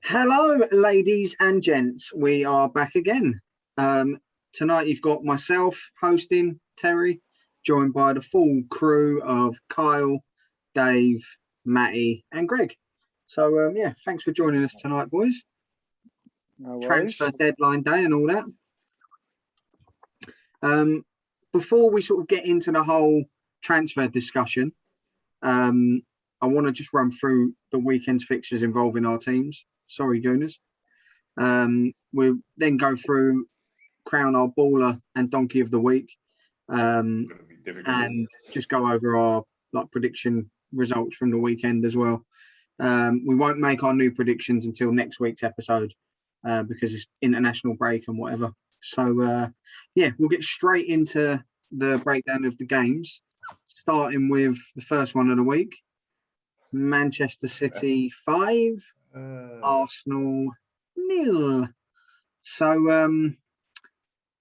Hello, ladies and gents. We are back again. Tonight, you've got myself hosting, Terry, joined by the full crew of Kyle, Dave, Matty, and Greg. So, thanks for joining us tonight, boys. No worries. Transfer deadline day and all that. Before we sort of get into the whole transfer discussion, I want to just run through the weekend's fixtures involving our teams. Sorry, Gooners. We'll then go through crown our baller and donkey of the week, and just go over our prediction results from the weekend as well. We won't make our new predictions until next week's episode because it's international break and whatever. So we'll get straight into the breakdown of the games, starting with the first one of the week: Manchester City 5. Arsenal 0. So,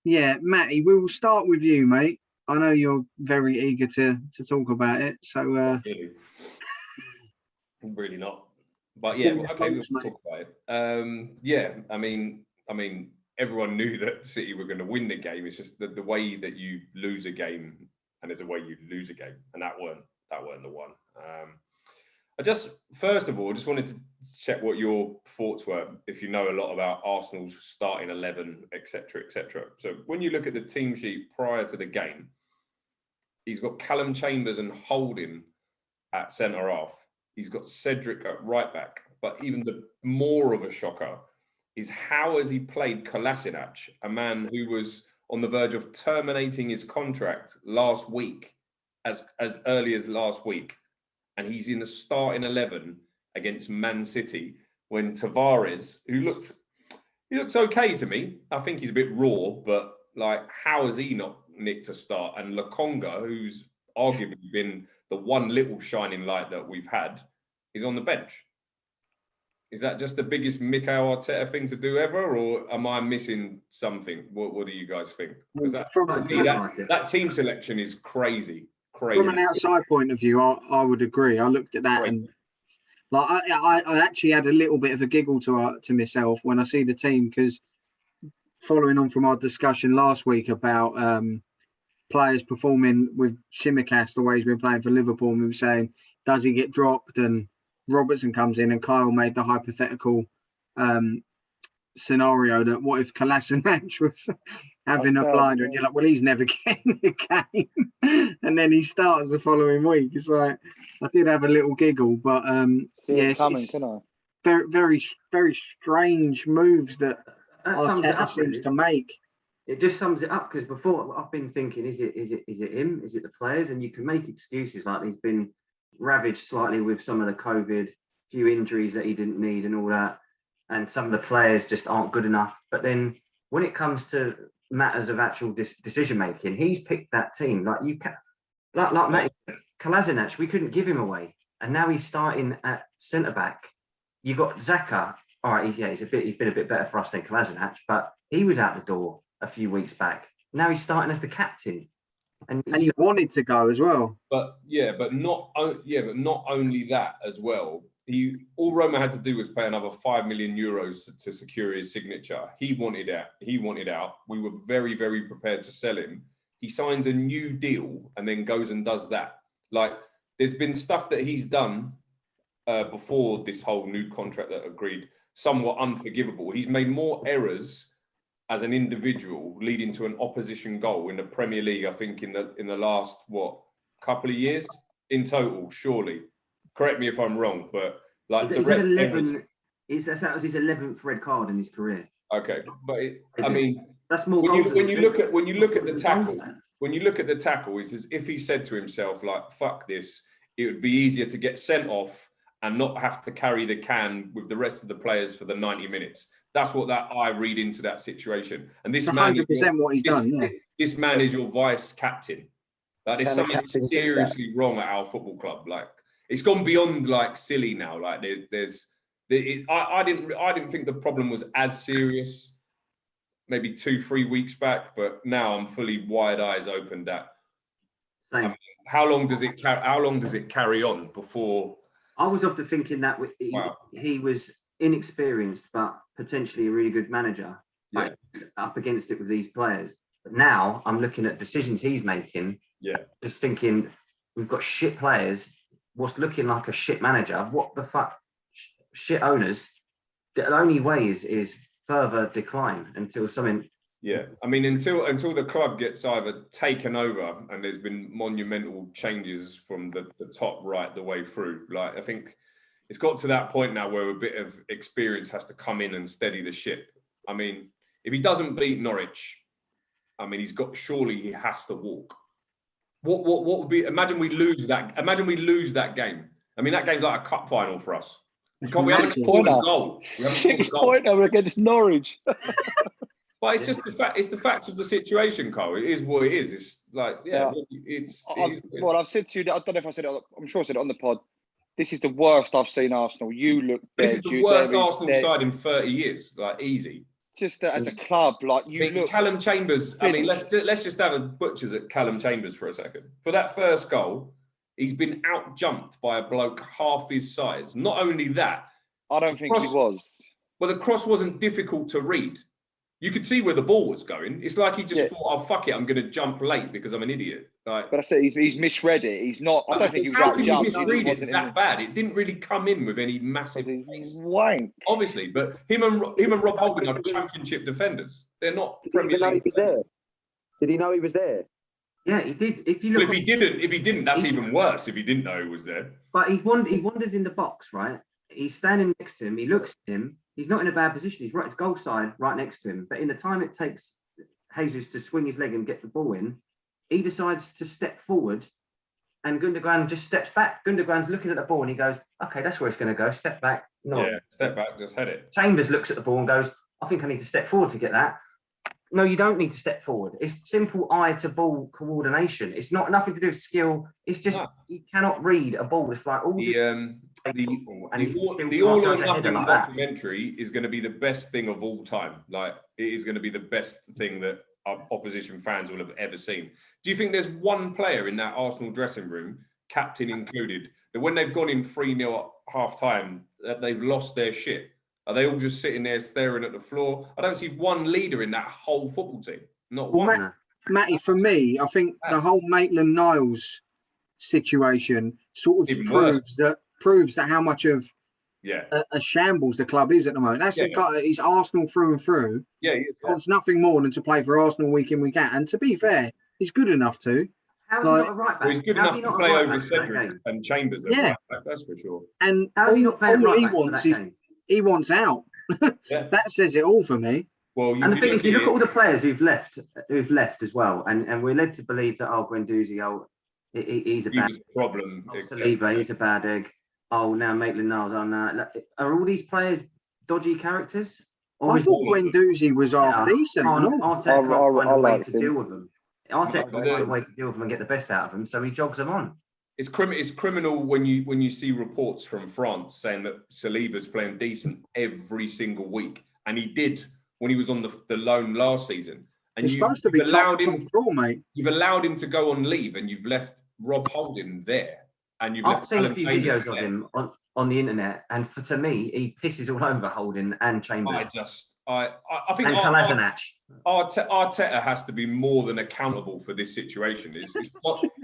Matty, we'll start with you, mate. I know you're very eager to talk about it. So, really not. But yeah, okay, we'll talk about it. I mean, everyone knew that City were going to win the game. It's just the way that you lose a game, and there's a way you lose a game, and that weren't the one. I just, first of all, just wanted to check what your thoughts were, if you know a lot about Arsenal's starting 11, etc., etc. So when you look at the team sheet prior to the game, he's got Callum Chambers and Holding at centre-half. He's got Cedric at right-back. But even the more of a shocker is how has he played Kolasinac, a man who was on the verge of terminating his contract last week, as early as last week. And he's in the starting 11 against Man City when Tavares, he looks okay to me. I think he's a bit raw, but how has he not nicked a start? And Lokonga, who's arguably been the one little shining light that we've had, is on the bench. Is that just the biggest Mikel Arteta thing to do ever, or am I missing something? What do you guys think? Because that team selection is crazy. From an outside point of view, I would agree. I looked at that and I actually had a little bit of a giggle to myself when I see the team, because following on from our discussion last week about players performing with Shimmikas the way he's been playing for Liverpool, and we were saying, does he get dropped? And Robertson comes in, and Kyle made the hypothetical scenario that what if Kolasinac was having a blinder, and you're like, well, he's never getting a game, and then he starts the following week. It's like, I did have a little giggle, but it's very, very, very strange moves that Arteta seems to make. It just sums it up, because before I've been thinking, is it him? Is it the players? And you can make excuses like he's been ravaged slightly with some of the COVID, few injuries that he didn't need and all that, and some of the players just aren't good enough. But then when it comes to matters of actual decision making, he's picked that team. Like Matty, Kolasinac, we couldn't give him away, and now he's starting at centre back. You got Xhaka. All right, he's been a bit better for us than Kolasinac, but he was out the door a few weeks back. Now he's starting as the captain, and he wanted to go as well. But not only that as well. All Roma had to do was pay another €5 million to secure his signature. He wanted out. We were very, very prepared to sell him. He signs a new deal and then goes and does that. There's been stuff that he's done before this whole new contract that agreed, somewhat unforgivable. He's made more errors as an individual, leading to an opposition goal in the Premier League, I think, in the last couple of years in total, surely. Correct me if I'm wrong, but that was his 11th red card in his career. Okay, but that's more. When you look at the tackle, it's as if he said to himself, "Fuck this! It would be easier to get sent off and not have to carry the can with the rest of the players for the 90 minutes." That's what I read into that situation. And this man, 100% what he's done. Yeah. This man is your vice captain. There's something seriously wrong at our football club. It's gone beyond silly now. I didn't think the problem was as serious maybe 2-3 weeks back, but now I'm fully wide eyes open. How long does it carry on before? I was often thinking that he was inexperienced but potentially a really good manager, like, up against it with these players. But now I'm looking at decisions he's making. Just thinking, we've got shit players. What's looking like a shit manager? What the fuck? Shit owners. The only way is further decline until something. Yeah, I mean, until the club gets either taken over and there's been monumental changes from the top right the way through. Like, I think it's got to that point now where a bit of experience has to come in and steady the ship. I mean, if he doesn't beat Norwich, I mean, surely he has to walk. What would be? Imagine we lose that game. I mean, that game's like a cup final for us. We haven't scored a goal. 6-pointer against Norwich. But it's just the fact. It's the facts of the situation, Carl. It is what it is. It's like, Well, I've said to you, I don't know if I said it. I'm sure I said it on the pod. This is the worst I've seen Arsenal. You look. This is the worst Arsenal side in 30 years. Like, easy. Just that as a club, like you look. Callum Chambers. I mean, let's just have a butchers at Callum Chambers for a second. For that first goal, he's been out jumped by a bloke half his size. Not only that, I don't think he was. Well, the cross wasn't difficult to read. You could see where the ball was going. It's like he just thought, "Oh, fuck it, I'm going to jump late because I'm an idiot." Like, but I said he's misread it. He's not. I don't think he was how out can jumped. you misread it that bad? It didn't really come in with any massive wank. Obviously, but him and Rob Holding are championship defenders. They're not Premier League. Did he know he was there? Yeah, he did. If you look, if he didn't, that's even worse. If he didn't know he was there. But he wanders in the box, right? He's standing next to him. He looks at him. He's not in a bad position. He's right goal side, right next to him. But in the time it takes Jesus to swing his leg and get the ball in, he decides to step forward, and Gundogan just steps back. Gundogan's looking at the ball and he goes, "Okay, that's where it's going to go. Step back." No. Yeah, step back, just head it. Chambers looks at the ball and goes, "I think I need to step forward to get that." No, you don't need to step forward. It's simple eye to ball coordination. It's not nothing to do with skill. It's just you cannot read a ball. It's like all the All or Nothing documentary is going to be the best thing of all time. Like, it is going to be the best thing that our opposition fans will have ever seen. Do you think there's one player in that Arsenal dressing room, captain included, that when they've gone in 3-0 at half-time, that they've lost their shit? Are they all just sitting there staring at the floor? I don't see one leader in that whole football team. Not one. Matty, for me, I think the whole Maitland-Niles situation sort of proves that how much of a shambles the club is at the moment. That's he's Arsenal through and through. Yeah, he is. Wants nothing more than to play for Arsenal week in, week out. And to be fair, he's good enough to. How's he not a right back? Well, he's good enough to play over Cedric and Chambers. Right back, that's for sure. And how's he not playing right back for that game? He wants out. That says it all for me. Well, and the thing is, you look at all the players who've left as well, and we're led to believe that Guendouzi, he's a bad problem. Saliba, he's a bad egg. Oh, now Maitland-Niles. Oh, no. Are all these players dodgy characters? Or I thought Guendouzi was half decent. Arteta can't find a way to deal with them. Arteta can't find a way to deal with them and get the best out of them, so he jogs them on. It's criminal when you see reports from France saying that Saliba's playing decent every single week, and he did when he was on the loan last season. And he's supposed to be top draw, mate. You've allowed him to go on leave, and you've left Rob Holding there. And I've seen a few videos of him on the internet, and to me, he pisses all over Holding and Chambers. I think Arteta has to be more than accountable for this situation.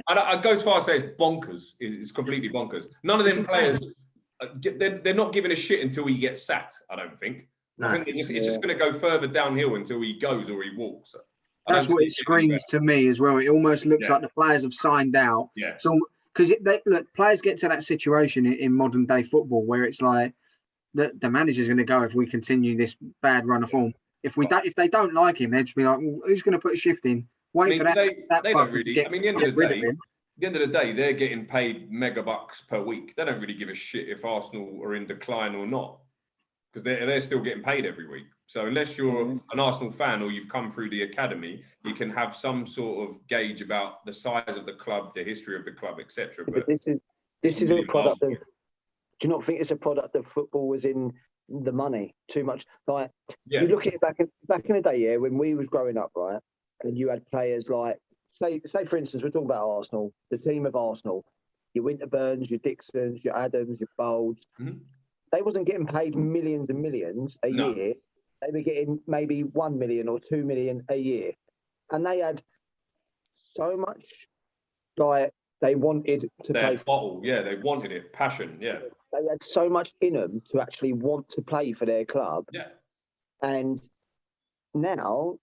I go as far as say it's bonkers. It's completely bonkers. None of them players, they're not giving a shit until he gets sacked. I don't think. No. I think it's just going to go further downhill until he goes or he walks. That's what it screams to me as well. It almost looks like the players have signed out. Yeah. So because look, players get to that situation in modern day football where it's like the manager's going to go if we continue this bad run of form. If they don't like him, they'll just be like, well, who's going to put a shift in? Wait for that. They don't really. I mean, at the end of the day, they're getting paid mega bucks per week. They don't really give a shit if Arsenal are in decline or not, because they're still getting paid every week. So unless you're an Arsenal fan or you've come through the academy, you can have some sort of gauge about the size of the club, the history of the club, etc. But this is a product of. Do you not think it's a product of football was in the money too much? Like you look at it back in the day, when we was growing up, right, and you had players like say for instance, we're talking about Arsenal, the team of Arsenal, your Winterburns, your Dixons, your Adams, your Bolds. Mm-hmm. they wasn't getting paid millions and millions a year. They were getting maybe 1 million or 2 million a year. And they had so much, like, they wanted to play. Bottle, yeah, they wanted it. Passion, yeah. They had so much in them to actually want to play for their club. Yeah. And now,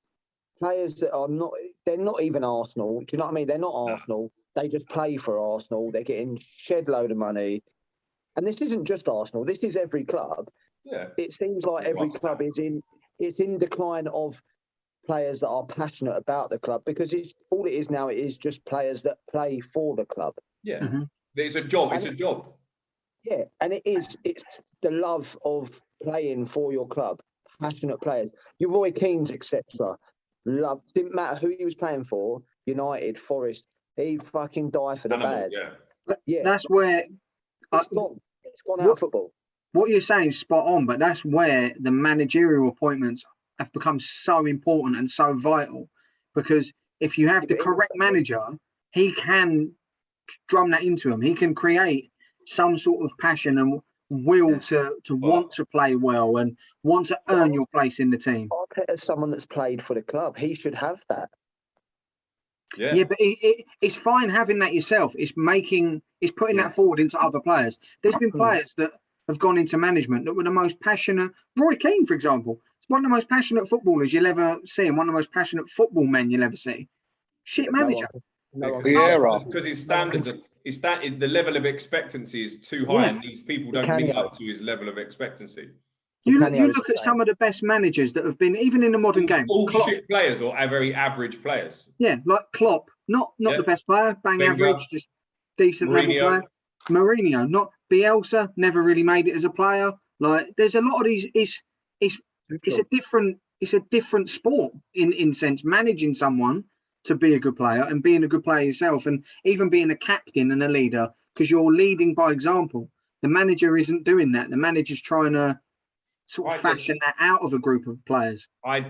players that are not, they're not even Arsenal. Do you know what I mean? They're not Arsenal. They just play for Arsenal. They're getting shed load of money. And this isn't just Arsenal. This is every club. Yeah. It seems like every club is in decline of players that are passionate about the club, because all it is now. It is just players that play for the club. Yeah. Mm-hmm. It's a job. It's a job. Yeah, and it's the love of playing for your club. Passionate players. Your Roy Keanes, etc. Didn't matter who he was playing for. United, Forest. He fucking died for the bad. Yeah. That's where it's gone out of football. What you're saying is spot on, but that's where the managerial appointments have become so important and so vital, because if you have the correct manager, he can drum that into him. He can create some sort of passion and will to want to play well and want to earn your place in the team. As someone that's played for the club, he should have that. Yeah, but it's fine having that yourself. It's putting that forward into other players. There's been players that have gone into management that were the most passionate. Roy Keane, for example, is one of the most passionate footballers you'll ever see, and one of the most passionate football men you'll ever see. Shit manager. Because his standards are. The level of expectancy is too high, and these people don't live up to his level of expectancy. You look at some of the best managers that have been, even in the modern game. All shit players or very average players. Yeah, like Klopp, not the best player, average, just decent level player. Mourinho, not Bielsa, never really made it as a player. Like, there's a lot of these. It's a different sport in sense. Managing someone to be a good player and being a good player yourself, and even being a captain and a leader, because you're leading by example. The manager isn't doing that. The manager's trying to sort of fashion that out of a group of players. I look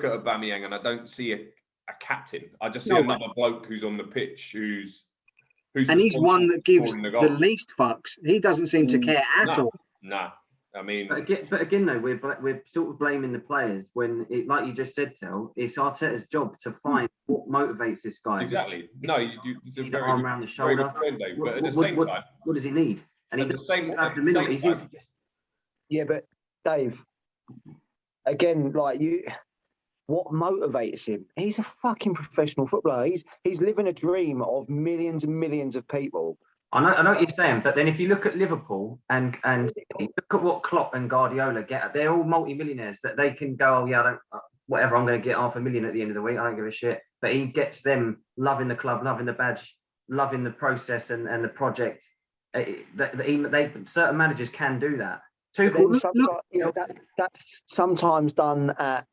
at Aubameyang and I don't see a captain. I just see another bloke who's on the pitch who's and he's one that gives the least fucks. He doesn't seem to care at all. Nah. I mean, but again, though, we're sort of blaming the players when, like you just said, Tel, it's Arteta's job to find what motivates this guy. Exactly. No, it's a very arm around the shoulder. But at the same time, what does he need? And yeah, but Dave, again, like what motivates him? He's a fucking professional footballer. He's living a dream of millions and millions of people. I know what you're saying, but then if you look at Liverpool and look at what Klopp and Guardiola get, they're all multi-millionaires that they can go, whatever, I'm going to get $500,000 at the end of the week. I don't give a shit. But he gets them loving the club, loving the badge, loving the process and the project. Certain managers can do that. That's sometimes done at,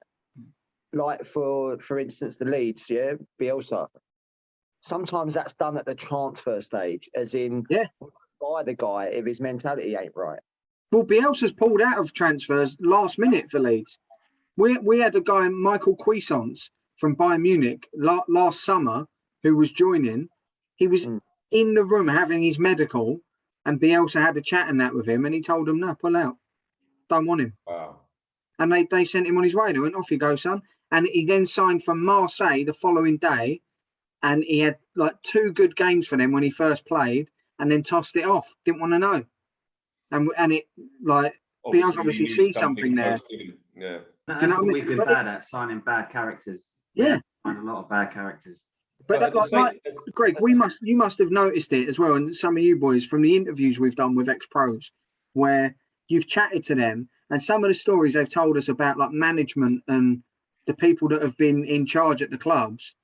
like, for instance, the Leeds, Bielsa. Sometimes that's done at the transfer stage, as in by the guy if his mentality ain't right. Well, Bielsa's pulled out of transfers last minute for Leeds. We had a guy, Michael Cuisance from Bayern Munich last summer, who was joining. He was in the room having his medical, and Bielsa had a chat and that with him, and he told him, no, pull out. Don't want him. Wow. And they sent him on his way. They went, off you go, son. And he then signed for Marseille the following day. And he had like 2 good games for them when he first played, and then tossed it off. Didn't want to know. And it, like, Bielsa obviously sees something there. Yeah. That's what we've been bad at, signing bad characters. Yeah. Find a lot of bad characters. But Greg, you must have noticed it as well, and some of you boys from the interviews we've done with ex-pros, where you've chatted to them, and some of the stories they've told us about, like, management and the people that have been in charge at the clubs.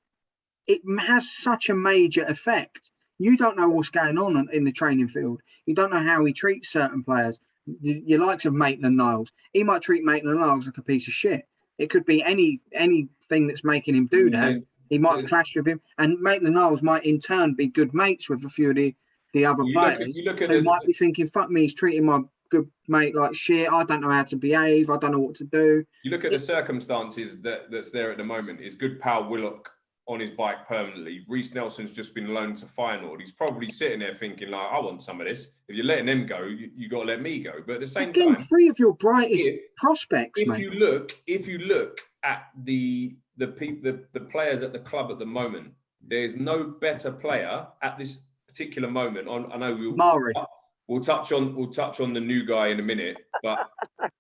It has such a major effect. You don't know what's going on in the training field. You don't know how he treats certain players. Your likes of Maitland-Niles. He might treat Maitland-Niles like a piece of shit. It could be anything that's making him do that. He might have clashed with him. And Maitland-Niles might in turn be good mates with a few of the other players. Who might be thinking, fuck me, he's treating my good mate like shit. I don't know how to behave. I don't know what to do. You look at the circumstances that's there at the moment. Is good pal Willock on his bike permanently. Reece Nelson's just been loaned to Feyenoord. He's probably sitting there thinking, like, I want some of this. If you're letting them go, you got to let me go. But at the same time, three of your brightest prospects, if mate. you look at the players at the club at the moment, there's no better player at this particular moment. I know we'll touch on the new guy in a minute, but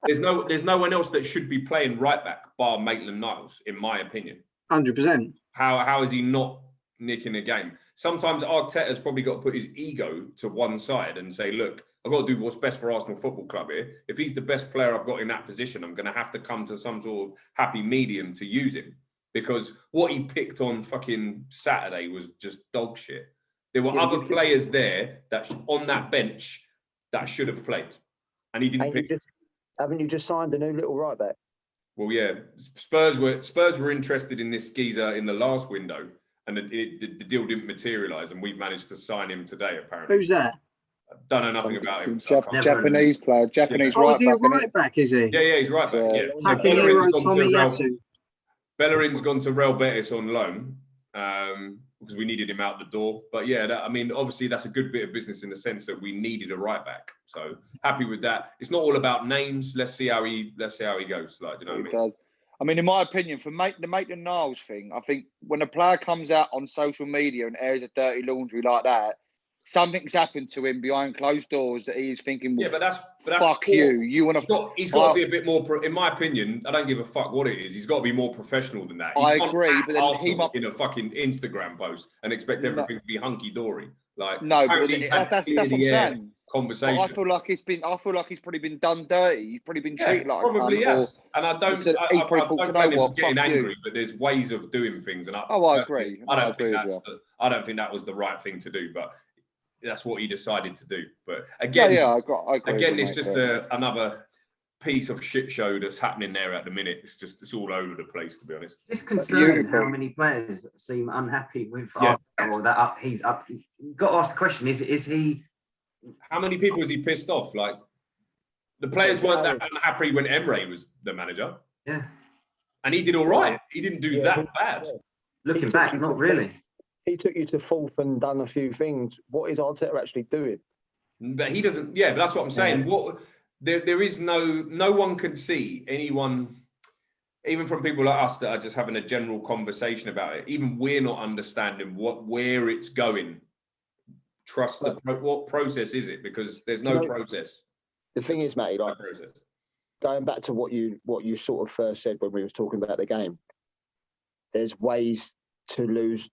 there's no one else that should be playing right back bar Maitland-Niles, in my opinion. 100%. How is he not nicking a game? Sometimes Arteta's probably got to put his ego to one side and say, look, I've got to do what's best for Arsenal Football Club here. If he's the best player I've got in that position, I'm going to have to come to some sort of happy medium to use him. Because what he picked on fucking Saturday was just dog shit. There were other players there that on that bench that should have played. And he didn't pick. Haven't you just signed a new little right back? Well, yeah. Spurs were interested in this geezer in the last window, and the deal didn't materialise, and we've managed to sign him today, apparently. Who's that? I don't know nothing about him. Japanese player, Japanese right back. Is he a right back, is he? Yeah, he's right back, yeah. Takehiro Tomiyasu. Bellerin's gone to Real Betis on loan because we needed him out the door. But yeah, obviously that's a good bit of business in the sense that we needed a right back. So happy with that. It's not all about names. Let's see how he goes. Like, do you know what I mean? I mean, in my opinion, for the Maitland-Niles thing, I think when a player comes out on social media and airs a dirty laundry like that, something's happened to him behind closed doors that he's thinking, well, that's fuck poor. you. You want to? He's got to be a bit more. In my opinion, I don't give a fuck what it is. He's got to be more professional than that. I agree, but then he might in a fucking Instagram post and expect everything to be hunky dory. Like no, but that's what I'm saying. Conversation. But I feel like he's probably been done dirty. He's probably been treated like probably a cunt, yes. And I don't getting angry, but there's ways of doing things. And I agree. I don't think that was the right thing to do, but that's what he decided to do. But again, I agree it's just another piece of shit show that's happening there at the minute. It's all over the place, to be honest. It's concerning how many players seem unhappy with or that up. He's up. You've got to ask the question: Is he? How many people has he pissed off? Like the players weren't that unhappy when Emre was the manager. Yeah, and he did all right. He didn't do that bad. Looking back, not really. He took you to fourth and done a few things. What is Arteta actually doing? But he doesn't. Yeah, but that's what I'm saying. Yeah. What there is no one can see anyone, even from people like us that are just having a general conversation about it. Even we're not understanding where it's going. Trust what process is it? Because there's no process. The thing is, Matty, like going back to what you sort of first said when we was talking about the game. There's ways to lose.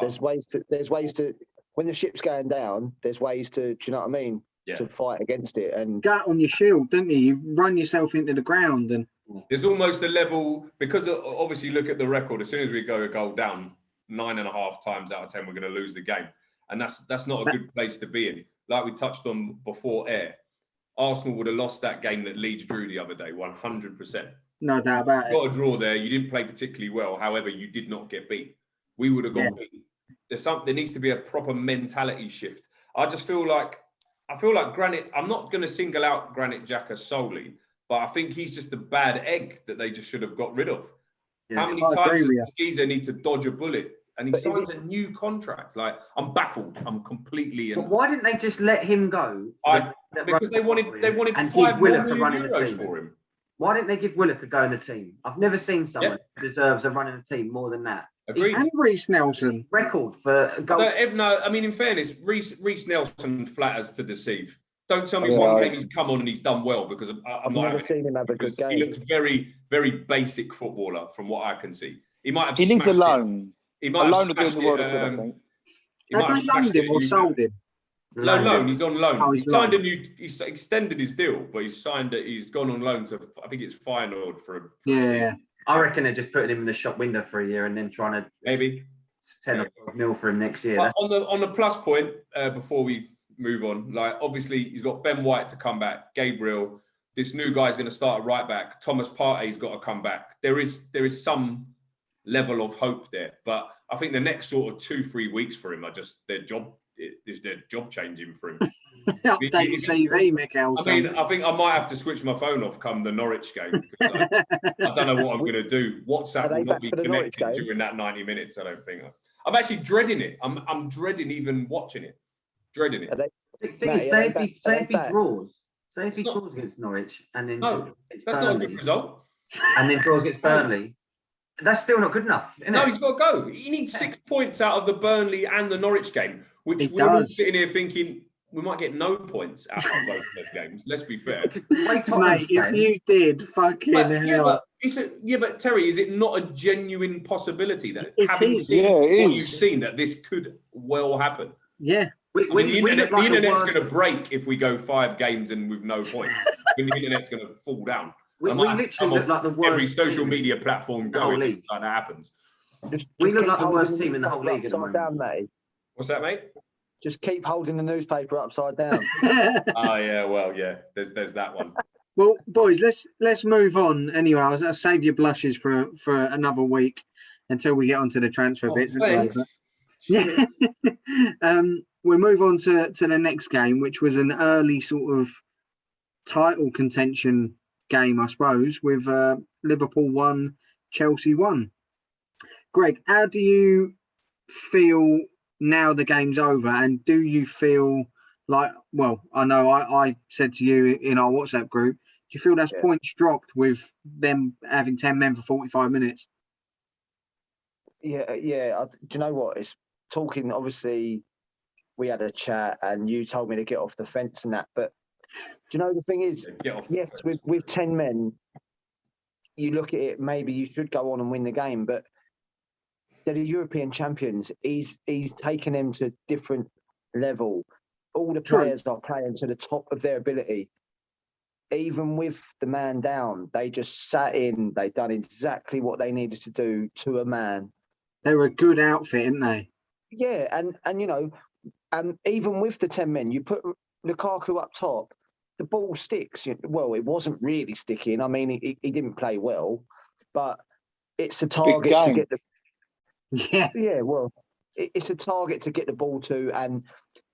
There's ways to when the ship's going down. There's ways to. Do you know what I mean? Yeah. To fight against it and gut on your shield, didn't you? You run yourself into the ground, and there's almost a level because obviously look at the record. As soon as we go a goal down, 9.5 times out of 10 we're going to lose the game. And that's not a good place to be in. Like we touched on before air, Arsenal would have lost that game that Leeds drew the other day, 100%. No doubt about it. You got a draw there. You didn't play particularly well. However, you did not get beat. We would have got beat. There needs to be a proper mentality shift. I feel like Granit. I'm not going to single out Granit Xhaka solely, but I think he's just a bad egg that they just should have got rid of. Yeah. How many times does Skeezer need to dodge a bullet? And he signs a new contract. Like, I'm baffled. I'm completely. But why didn't they just let him go? Because they wanted and €5 million million for him. Why didn't they give Willock a go in the team? I've never seen someone who deserves a run in the team more than that. Agreed. And Reece Nelson. Record for goal. No, I mean, in fairness, Reece Nelson flatters to deceive. Don't tell me one game he's come on and he's done well because I've never seen him have a good game. He looks very, very basic footballer from what I can see. He might have. He needs a loan. He might have smashed the world of I think. Have they loaned him or sold him? Loan. He's on loan. He's signed he's extended his deal, but he's gone on loan to, I think it's Feyenoord for a season. I reckon they're just putting him in the shop window for a year and then trying to maybe 10 or 12 mil for him next year. On the plus point, before we move on, like obviously he's got Ben White to come back, Gabriel. This new guy's going to start at right back. Thomas Partey's got to come back. There is some level of hope there, but I think the next sort of 2-3 weeks for him are just their job changing for him. Update CV, Mikel. I mean, I think I might have to switch my phone off come the Norwich game because I don't know what I'm going to do. WhatsApp will not be connected during that 90 minutes. I don't think. I'm actually dreading it. I'm dreading even watching it. Dreading it. The thing is, say if he draws against Norwich and then that's not a good result. And then draws against Burnley. That's still not good enough, isn't it? He's got to go. He needs 6 points out of the Burnley and the Norwich game, which we're all sitting here thinking we might get no points out of both of those games. Let's be fair. Mate, if you did, fucking hell. But Terry, is it not a genuine possibility that having seen what you've seen that this could well happen? Yeah. The internet's going to break if we go 5 games and with no points. The internet's going to fall down. We literally look like the worst. Every social media platform going like that happens. We look like the worst team in the whole league at the moment. Mate. What's that, mate? Just keep holding the newspaper upside down. Oh yeah, well yeah. There's that one. Well, boys, let's move on. Anyway, I'll save your blushes for another week until we get onto the transfer bits. Yeah. We'll move on to the next game, which was an early sort of title contention game, I suppose, with Liverpool 1, Chelsea 1. Greg, how do you feel now the game's over? And do you feel like, well, I know I said to you in our WhatsApp group, do you feel that's points dropped with them having 10 men for 45 minutes? Yeah. Do you know what? It's talking, obviously, we had a chat and you told me to get off the fence and that, but do you know the thing is, yes, with 10 men, you look at it, maybe you should go on and win the game, but they're the European champions. He's taken them to a different level. All the players are playing to the top of their ability. Even with the man down, they just sat in, they done exactly what they needed to do to a man. They were a good outfit, didn't they? Yeah, and you know, and even with the 10 men, you put Lukaku up top, the ball sticks. Well, it wasn't really sticking. I mean, he didn't play well, but it's a target to get the. Yeah. Well, it's a target to get the ball to, and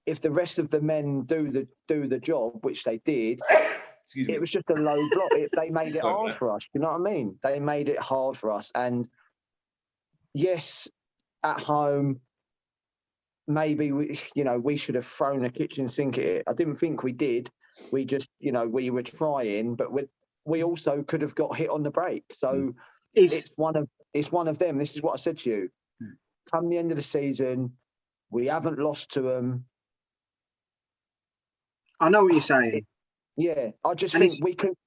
if the rest of the men do the job, which they did, it was just a low block. They made it hard for us. You know what I mean? They made it hard for us, and yes, at home. Maybe we should have thrown a kitchen sink at it. I didn't think we did. We just, we were trying, but we also could have got hit on the break. So it's one of them. This is what I said to you. Come the end of the season, we haven't lost to them. I know what you're saying. Yeah, I just think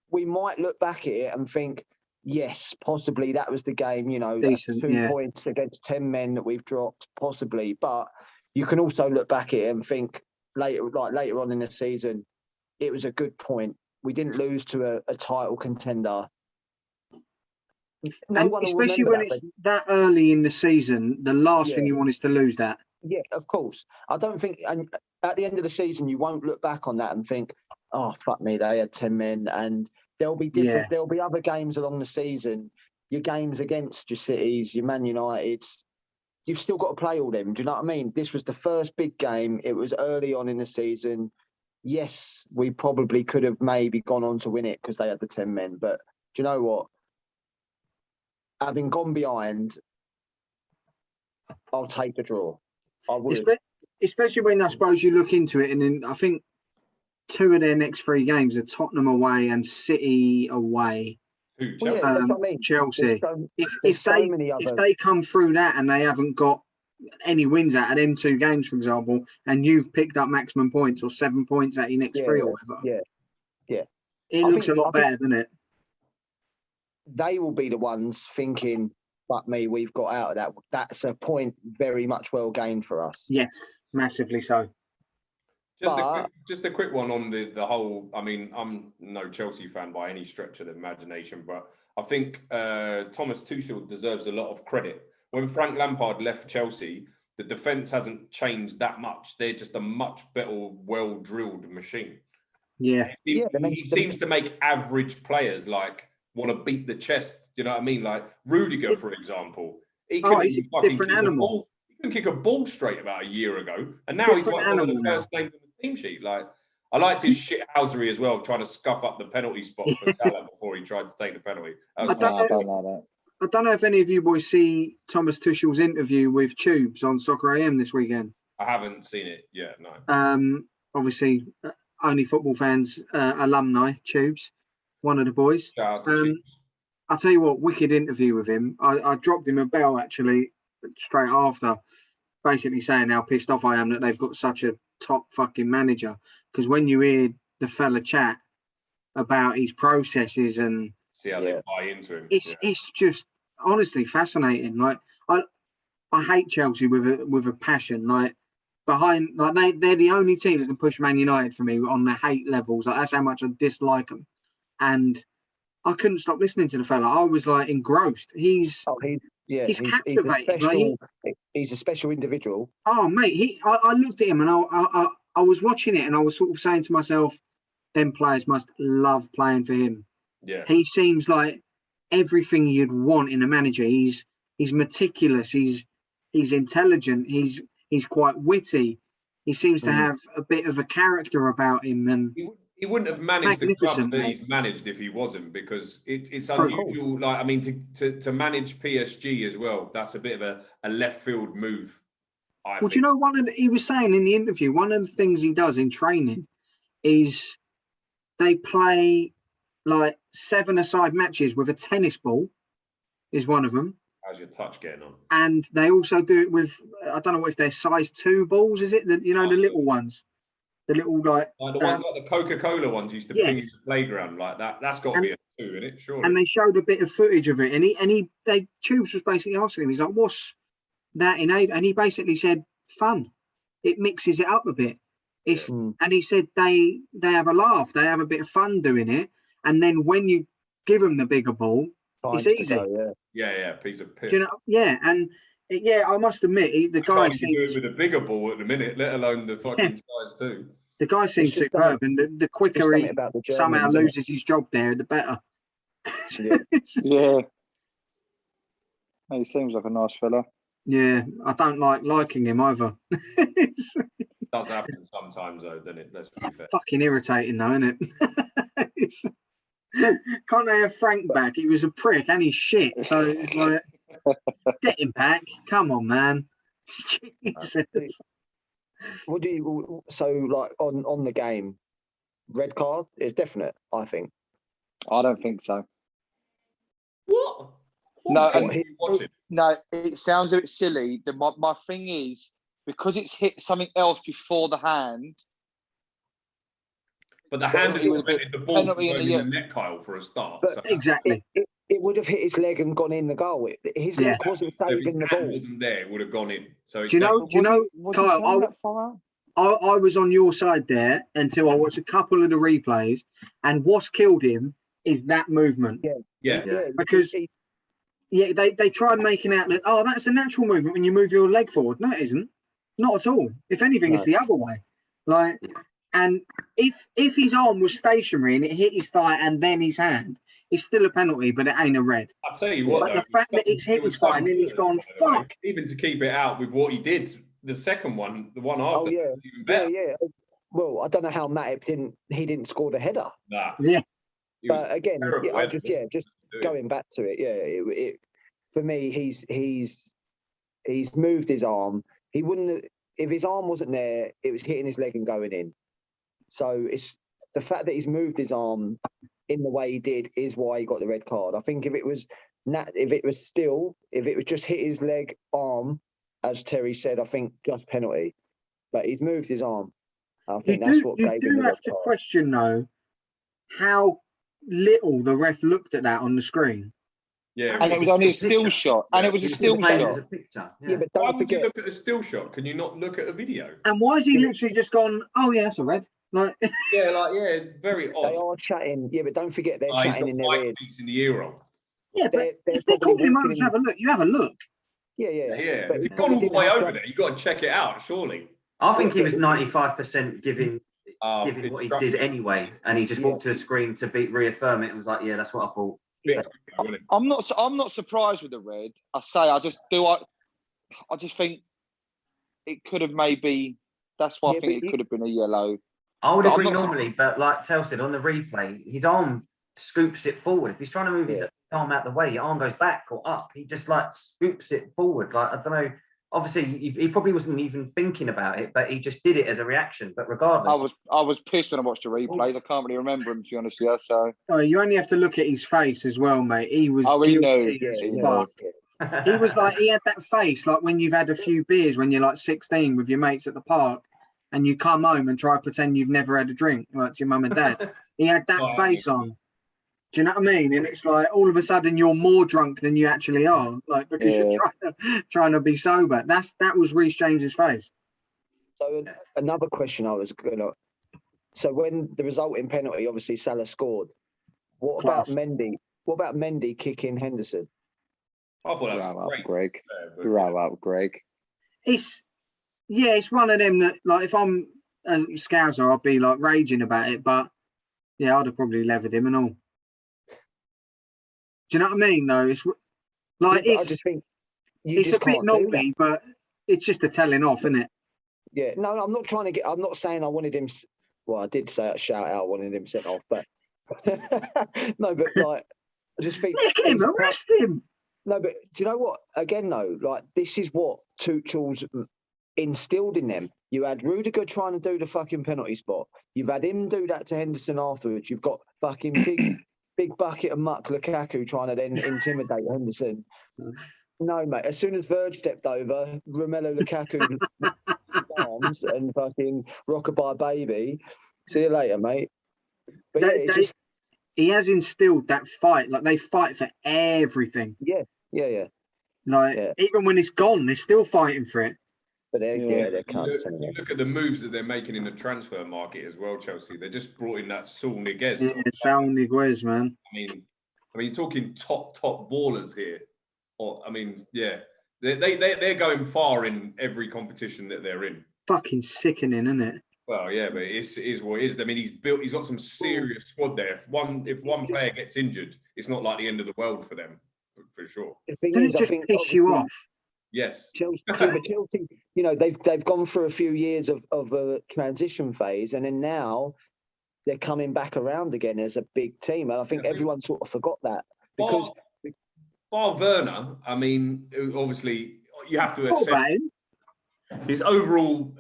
we might look back at it and think, yes, possibly that was the game. Decent, 2 points against 10 men that we've dropped, possibly, but. You can also look back at it and think later on in the season, it was a good point. We didn't lose to a title contender. And especially when it's that early in the season, the last thing you want is to lose that. Yeah, of course. I don't think, and at the end of the season, you won't look back on that and think, oh, fuck me, they had 10 men. And there'll be different, there'll be other games along the season. Your games against your Cities, your Man Uniteds, you've still got to play all them. Do you know what I mean? This was the first big game. It was early on in the season. Yes, we probably could have maybe gone on to win it because they had the 10 men. But do you know what? Having gone behind, I'll take a draw. I would. Especially when I suppose you look into it, and then I think 2 of their next 3 games are Tottenham away and City away. Well, that's what I mean. Chelsea. If they come through that and they haven't got any wins out of them 2 games, for example, and you've picked up maximum points or 7 points out of your next 3 or whatever, it looks a lot better, doesn't it? They will be the ones thinking, "Fuck me, we've got out of that." That's a point very much well gained for us. Yes, massively so. Just a quick one on the whole. I mean, I'm no Chelsea fan by any stretch of the imagination, but I think Thomas Tuchel deserves a lot of credit. When Frank Lampard left Chelsea, the defence hasn't changed that much. They're just a much better, well-drilled machine. Yeah. He seems to make average players want to beat the chest. You know what I mean? Like Rudiger, for example. He's a different animal. He couldn't kick a ball straight about a year ago, and now he's one of the first names on the team sheet. I liked his shithousery as well, trying to scuff up the penalty spot for Salah before he tried to take the penalty. I don't like that. I don't know if any of you boys see Thomas Tuchel's interview with Tubes on Soccer AM this weekend. I haven't seen it yet, no. Obviously, only football fans, alumni, Tubes, one of the boys. Shout out to Tubes. I'll tell you what, wicked interview with him. I dropped him a bell, actually, straight after, basically saying how pissed off I am that they've got such a top fucking manager. Because when you hear the fella chat about his processes and see how they buy into him, it's just honestly fascinating. Like I hate Chelsea with a passion. Like they're the only team that can push Man United for me on the hate levels. Like that's how much I dislike them. And I couldn't stop listening to the fella. I was like engrossed. He's captivating. He's a special individual. Oh mate, I looked at him and I was watching it and I was sort of saying to myself, them players must love playing for him. Yeah. He seems like everything you'd want in a manager. He's meticulous. He's intelligent. He's quite witty. He seems to have a bit of a character about him. And he wouldn't have managed the clubs that he's managed if he wasn't, because it's unusual. Like, I mean, to manage PSG as well, that's a bit of a left field move. Do you know he was saying in the interview, one of the things he does in training is they play like 7-a-side matches with a tennis ball, is one of them. How's your touch getting on? And they also do it with, I don't know what's their size 2 balls, is it? The little ones. The little like the ones like the Coca-Cola ones used to bring into the playground like that. That's got to be a 2, isn't it? Surely. And they showed a bit of footage of it, and Tubes was basically asking him, he's like, "What's that in aid?" And he basically said, "Fun. It mixes it up a bit." And he said they have a laugh, they have a bit of fun doing it, and then when you give them the bigger ball, it's easy. Piece of piss. You know, I must admit, the guy seems do it with a bigger ball at the minute, let alone the fucking size 2. The guy seems superb, and the quicker he somehow loses his job there, the better. Yeah. He seems like a nice fella. Yeah, I don't like liking him either. It does happen sometimes, though, doesn't it? Let's be fair. Fucking irritating, though, isn't it? Can't they have Frank back? He was a prick and he's shit. So it's like, get him back. Come on, man. What do you like on the game? Red card is definite, I think. I don't think so. What? No, it sounds a bit silly. My thing is, because it's hit something else before the hand. But the hand has prevented the ball from going in the net, Kyle, for a start. But so. Exactly. It would have hit his leg and gone in the goal. His leg wasn't saving the ball. Wasn't there, it would have gone in. So do you know, Kyle, I was on your side there until I watched a couple of the replays, and what's killed him is that movement. Yeah. Because they try making out that, that's a natural movement when you move your leg forward. No, it isn't. Not at all. If anything, it's the other way. Like, and if his arm was stationary and it hit his thigh and then his hand, it's still a penalty, but it ain't a red. I'll tell you what, but the fact that it's hit his thigh and then he's gone, fuck. Even to keep it out with what he did, the second one, the one after, even better. Yeah. Well, I don't know how Matip didn't score the header. Nah. Yeah. But again, just going back to it, it for me, he's moved his arm. He wouldn't have, if his arm wasn't there, it was hitting his leg and going in. So it's the fact that he's moved his arm in the way he did is why he got the red card. I think if it was just hit his leg, arm, as Terry said, I think just penalty. But he's moved his arm. I think that's what gave him the red card. You do have to question though how little the ref looked at that on the screen. Yeah, and it was only a still shot. And it was a still shot. Yeah, but don't forget. You look at a still shot? Can you not look at a video? And why has he literally just gone, oh yeah, that's a red? Like, it's very odd. They are chatting, but don't forget they're chatting in their ear. In the ear on. Yeah, but if they call him over to have a look, you have a look. Yeah. If you've gone all the way over there, you've got to check it out, surely. I think he was 95% giving what he did anyway, and he just walked to the screen to reaffirm it and was like, yeah, that's what I thought. Yeah. I'm not surprised with the red. I just think it could have maybe. That's why I think it could have been a yellow. I would agree normally, but like Tel said, on the replay, his arm scoops it forward. If he's trying to move his arm out the way, your arm goes back or up. He just like scoops it forward. Like, I don't know. Obviously, he probably wasn't even thinking about it, but he just did it as a reaction. But regardless, I was pissed when I watched the replays. I can't really remember him, to be honest with you. So you only have to look at his face as well, mate. He was guilty as fuck. He was like, he had that face like when you've had a few beers when you're like 16 with your mates at the park, and you come home and try to pretend you've never had a drink, like it's your mum and dad. He had that face on. Do you know what I mean? And it's like all of a sudden you're more drunk than you actually are, like because you're trying to be sober. That was Reece James's face. So another question I was gonna. So when the resulting penalty, obviously Salah scored. What about Mendy? What about Mendy kicking Henderson? I thought that was great. Grow up, Greg. It's one of them that, like, if I'm a Scouser, I'd be like raging about it, but yeah, I'd have probably levered him and all. Do you know what I mean? Though it's like I just think it's a bit naughty, but it's just a telling off, isn't it? Yeah, no, I'm not trying to get. I'm not saying I wanted him. Well, I did say a shout out, wanted him sent off, but no, but like I just think nick him, arrest him. No, but do you know what? Again, though, like this is what Tuchel's instilled in them. You had Rudiger trying to do the fucking penalty spot. You've had him do that to Henderson afterwards. You've got fucking big bucket of muck Lukaku trying to then intimidate Henderson. No, mate. As soon as Verge stepped over, Romelu Lukaku arms and fucking rockabye baby. See you later, mate. But he has instilled that fight. Like they fight for everything. Yeah. Like even when it's gone, they're still fighting for it. But they're cunts. You look at the moves that they're making in the transfer market as well, Chelsea. They just brought in that Saul Niguez. Yeah, Saul Niguez, man. I mean, you're talking top ballers here. Or they're going far in every competition that they're in. Fucking sickening, isn't it? Well, yeah, but it is what it is. I mean, he's got some serious squad there. If one player gets injured, it's not like the end of the world for them, for sure. Doesn't it just piss you off? Yes. Chelsea, you know, they've gone through a few years of a transition phase, and then now they're coming back around again as a big team. And I think everyone sort of forgot that because Bar Werner, I mean, obviously you have to assess his overall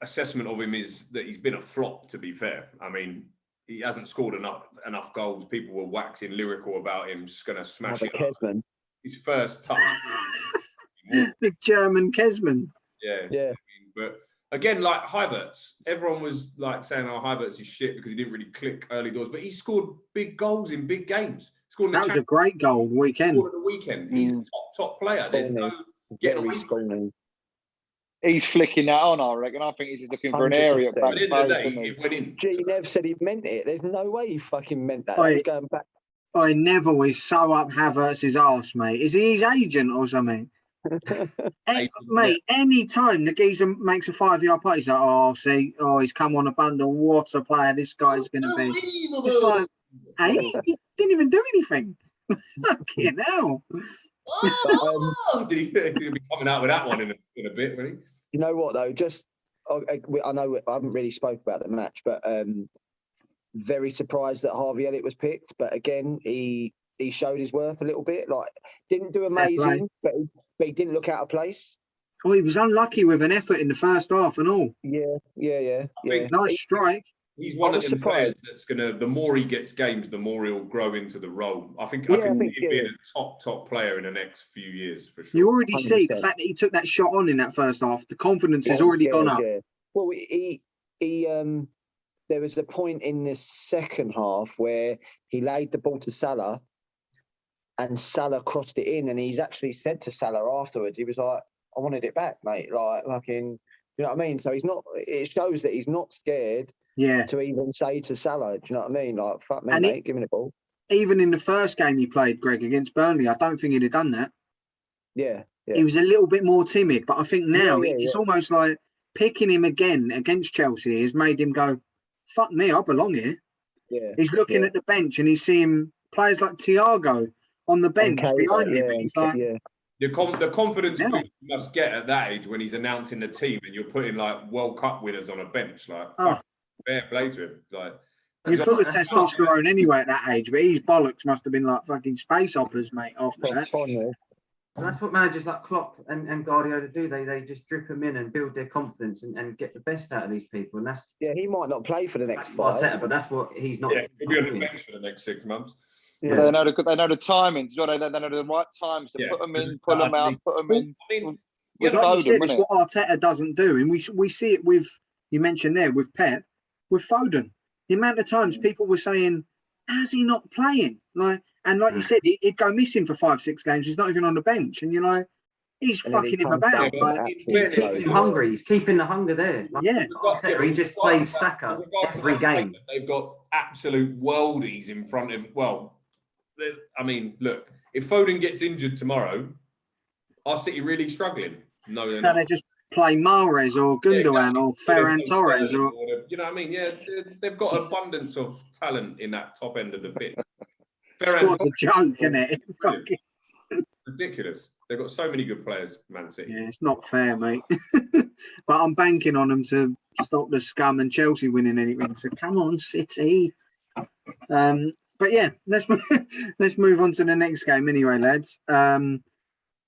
assessment of him is that he's been a flop. To be fair, I mean, he hasn't scored enough goals. People were waxing lyrical about him, just going to smash it up. His first touch. The German Kesman. Yeah. I mean, but again, like Havertz, everyone was like saying, "Oh, Havertz is shit" because he didn't really click early doors. But he scored big goals in big games. That was a great goal weekend. He's a top player. There's no getting away from him. He's flicking that on, I reckon. I think he's just looking for an area. At the end of the day, it went in. G Nev said he meant it. There's no way he fucking meant that. He's going back. Neville is so up Havertz's arse, mate. Is he his agent or something? Mate, any time the geezer makes a 5-yard putt, he's like, he's come on a bundle. What a player this guy's going to be. It's like, hey, he didn't even do anything. Fucking hell. Did he be coming out with that one in a bit, really? You know what, though? I know I haven't really spoke about the match, but very surprised that Harvey Elliott was picked. But again, he showed his worth a little bit. Like, didn't do amazing, but he didn't look out of place. Oh, he was unlucky with an effort in the first half and all. Yeah. Nice strike. He's one of the players that's gonna. The more he gets games, the more he'll grow into the role. I can see him being a top player in the next few years for sure. You already 100%. See the fact that he took that shot on in that first half. The confidence has already gone up. Yeah. Well, he there was a point in the second half where he laid the ball to Salah, and Salah crossed it in, and he's actually said to Salah afterwards, he was like, "I wanted it back, mate." Like, fucking, you know what I mean? So he's not. It shows that he's not scared. Yeah. To even say to Salah, do you know what I mean? Like, fuck me, mate, give me the ball. Even in the first game he played, Greg, against Burnley, I don't think he'd have done that. Yeah. He was a little bit more timid, but I think now it's almost like picking him again against Chelsea has made him go, fuck me, I belong here. Yeah. He's looking at the bench and he's seeing players like Thiago on the bench behind him. And he's like, The confidence boost you must get at that age when he's announcing the team and you're putting like World Cup winners on a bench. Like, fuck. Fair play to him. Like, you're full of testosterone anyway at that age, but his bollocks must have been like fucking space operas, mate, after that. And that's what managers like Klopp and Guardiola do. They just drip them in and build their confidence and get the best out of these people. And that's he might not play for the next 5. Arteta, but that's what he's not. Yeah, he'll be on the bench for the next 6 months. Yeah. They know the timings. They know the right times to put them in, pull them out, put them in. I mean, like you said, it's what Arteta doesn't do, and we see it with, you mentioned there, with Pep, with Foden. The amount of times people were saying, "How's he not playing?" Like you said, he'd go missing for 5-6 games. He's not even on the bench, and you're like, he's fucking him about. He's keeping him hungry. He's keeping the hunger there. He just plays Saka every game. They've got absolute worldies in front of him. Well, I mean, look, if Foden gets injured tomorrow, are City really struggling? No, they're not. They just play Mahrez or Gundogan or Ferran Torres. Or you know what I mean? Yeah, they've got abundance of talent in that top end of the pit. It's a joke, isn't it? Ridiculous. They've got so many good players, Man City. Yeah, it's not fair, mate. But I'm banking on them to stop the scum and Chelsea winning anything. So come on, City. But yeah, let's move on to the next game anyway, lads.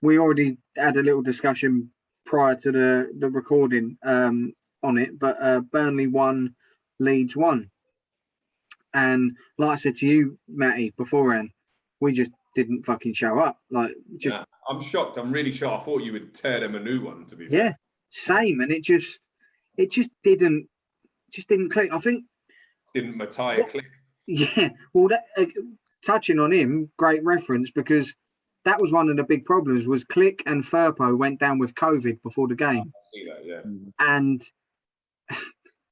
We already had a little discussion prior to the recording on it, but Burnley won, Leeds won. And like I said to you, Matty, beforehand, we just didn't fucking show up. I'm shocked. I'm really shocked. I thought you would tear them a new one, to be fair. Yeah, same. And it just didn't click. I think didn't Matthias click. Yeah, well, touching on him, great reference, because that was one of the big problems. Was Click and Firpo went down with COVID before the game. I see that, yeah. And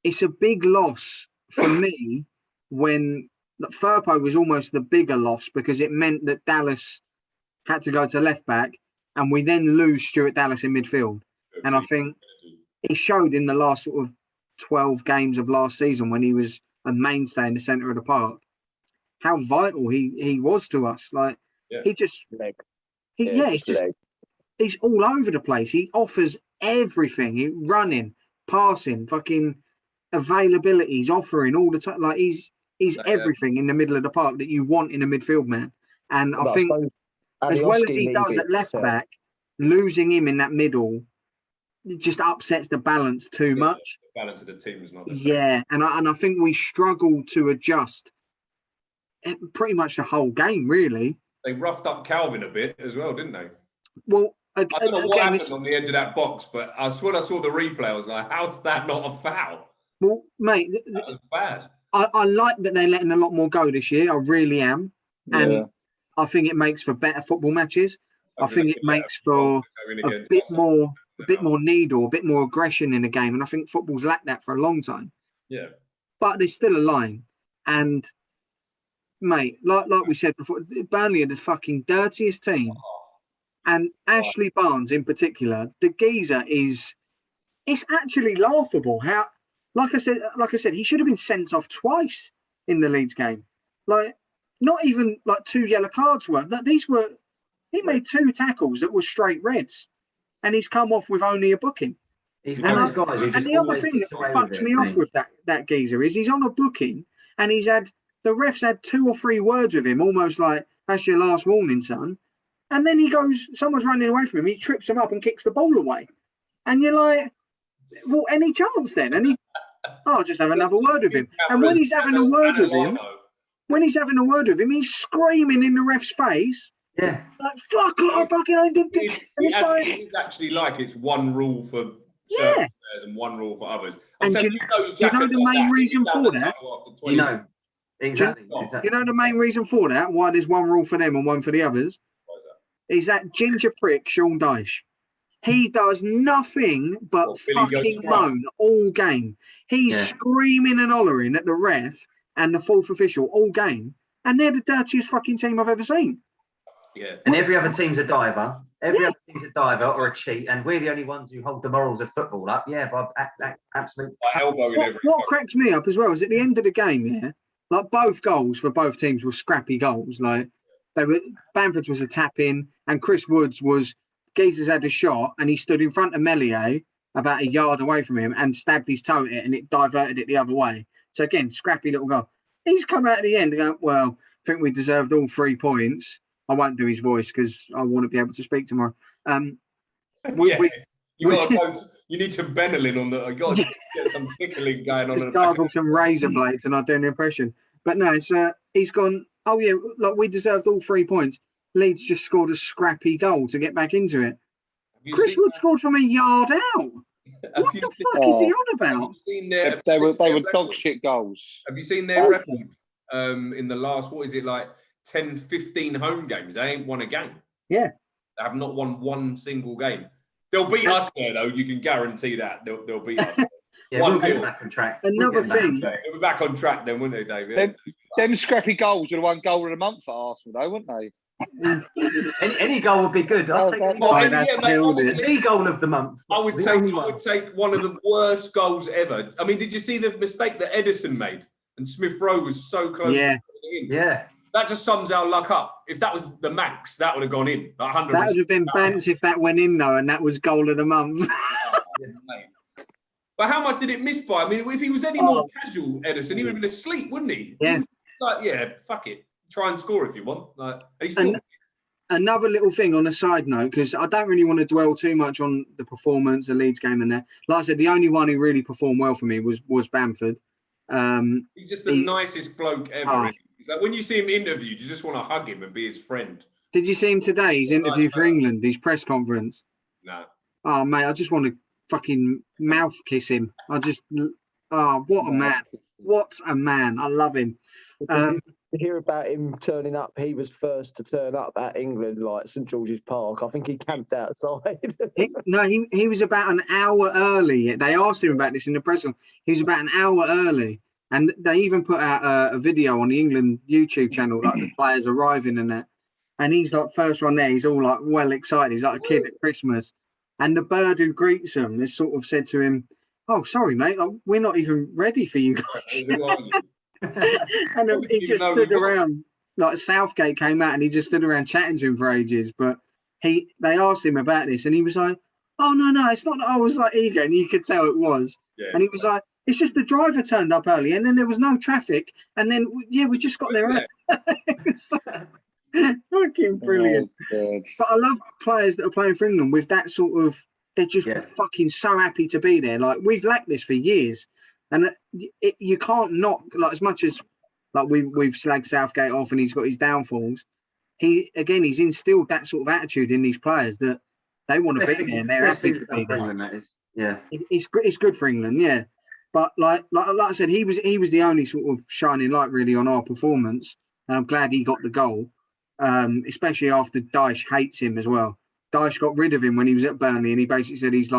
it's a big loss for me when Firpo was almost the bigger loss, because it meant that Dallas had to go to left back, and we then lose Stuart Dallas in midfield. And I think it showed in the last sort of 12 games of last season, when he was a mainstay in the centre of the park, how vital he was to us. Like, he's all over the place. He offers everything. Running, passing, fucking availability. He's offering all the time. Like, he's everything in the middle of the park that you want in a midfield man. And I think as well as he does at left back, losing him in that middle, it just upsets the balance too much. The balance of the team is not the same. Yeah, and I think we struggled to adjust pretty much the whole game, really. They roughed up Calvin a bit as well, didn't they? Well, I don't know what happened on the edge of that box, but I swear I saw the replay. I was like, how's that not a foul? Well, mate, that was bad. I like that they're letting a lot more go this year. I really am. And I think it makes for better football matches. I think it makes for a bit more needle, a bit more aggression in the game. And I think football's lacked that for a long time. Yeah. But there's still a line. And, mate, like we said before, Burnley are the fucking dirtiest team. And Ashley Barnes in particular, the geezer it's actually laughable how, like I said, he should have been sent off twice in the Leeds game. Like, not even like 2 yellow cards worth. He made 2 tackles that were straight reds, and he's come off with only a booking. He's one of those guys who just. And the other thing that fucks me off with that geezer is he's on a booking, and the refs had 2 or 3 words with him, almost like, "That's your last warning, son." And then he goes, someone's running away from him, he trips him up and kicks the ball away. And you're like, well, any chance then? And I'll just have another word with him. And when he's having a word with him, he's screaming in the ref's face. Yeah. Like, fuck off, It's actually like it's one rule for certain players and one rule for others. And do you know the main reason for that? Exactly. You know the main reason for that? Why there's one rule for them and one for the others? Is that ginger prick Sean Dyche. He does nothing but fucking moan all game. He's screaming and hollering at the ref and the 4th official all game, and they're the dirtiest fucking team I've ever seen. Yeah. And every other team's a diver. Every other team's a diver or a cheat, and we're the only ones who hold the morals of football up. Yeah, but absolutely. What cracks me up as well is at the end of the game, like both goals for both teams were scrappy goals. Like Bamford's was a tap in, and Chris Wood's was Geezer's had a shot, and he stood in front of Melier about a yard away from him and stabbed his toe at it, and it diverted it the other way. So again, scrappy little goal. He's come out at the end and go, well, I think we deserved all 3 points. I won't do his voice because I want to be able to speak tomorrow. You need some Benelin on the. You got to get some tickling going on. Just gargle some razor blades and I'll do an impression. But no, it's he's gone. Oh yeah, like we deserved all 3 points. Leeds just scored a scrappy goal to get back into it. Chris Wood scored from a yard out. What the fuck is he on about? They were dog shit goals. Have you seen their record in the last, 10, 15 home games? They ain't won a game. Yeah. They have not won one single game. They'll beat us there, though. You can guarantee that. They'll beat us. We'll get back on track. Another thing. They'll be back on track then, wouldn't they, David? Them scrappy goals would have won goal of the month for Arsenal, though, wouldn't they? any goal would be good. I'll take any goal of the month. I would take one of the worst goals ever. I mean, did you see the mistake that Henderson made? And Smith Rowe was so close to getting in. Yeah. That just sums our luck up. If that was the max, that would have gone in. 100%. That would have been bants if that went in, though, and that was goal of the month. But how much did it miss by? I mean, if he was any more casual, Henderson, he would have been asleep, wouldn't he? Yeah. Fuck it. Try and score if you want. Another little thing on a side note, because I don't really want to dwell too much on the performance, the Leeds game and that. Like I said, the only one who really performed well for me was Bamford. He's just the nicest bloke ever. It's like when you see him interviewed, you just want to hug him and be his friend. Did you see him today? His interview for England, his press conference? No. Oh, mate, I just want to fucking mouth kiss him. What a man. What a man. I love him. To hear about him turning up, he was first to turn up at England, like St George's Park. I think he camped outside. he was about an hour early. They asked him about this in the press conference. He was about an hour early. And they even put out a video on the England YouTube channel, like the players arriving and that. And he's like, first one there, he's all like well excited. He's like a kid at Christmas. And the bird who greets him has sort of said to him, "Oh, sorry, mate, we're not even ready for you guys." And he just stood around, like Southgate came out and he just stood around chatting to him for ages. But they asked him about this and he was like, "Oh, no, it's not that I was like eager." And you could tell it was. Yeah. And he was like, "It's just the driver turned up early and then there was no traffic. And then, we just got there early." Fucking brilliant. But I love players that are playing for England with that sort of, they're just fucking so happy to be there. Like, we've lacked this for years. And you can't knock, like, as much as like we've slagged Southgate off and he's got his downfalls, he's instilled that sort of attitude in these players that they want to be there and they're happy to be there. It's good for England, yeah. But like I said, he was the only sort of shining light really on our performance. And I'm glad he got the goal, especially after Dyche hates him as well. Dyche got rid of him when he was at Burnley, and he basically said he's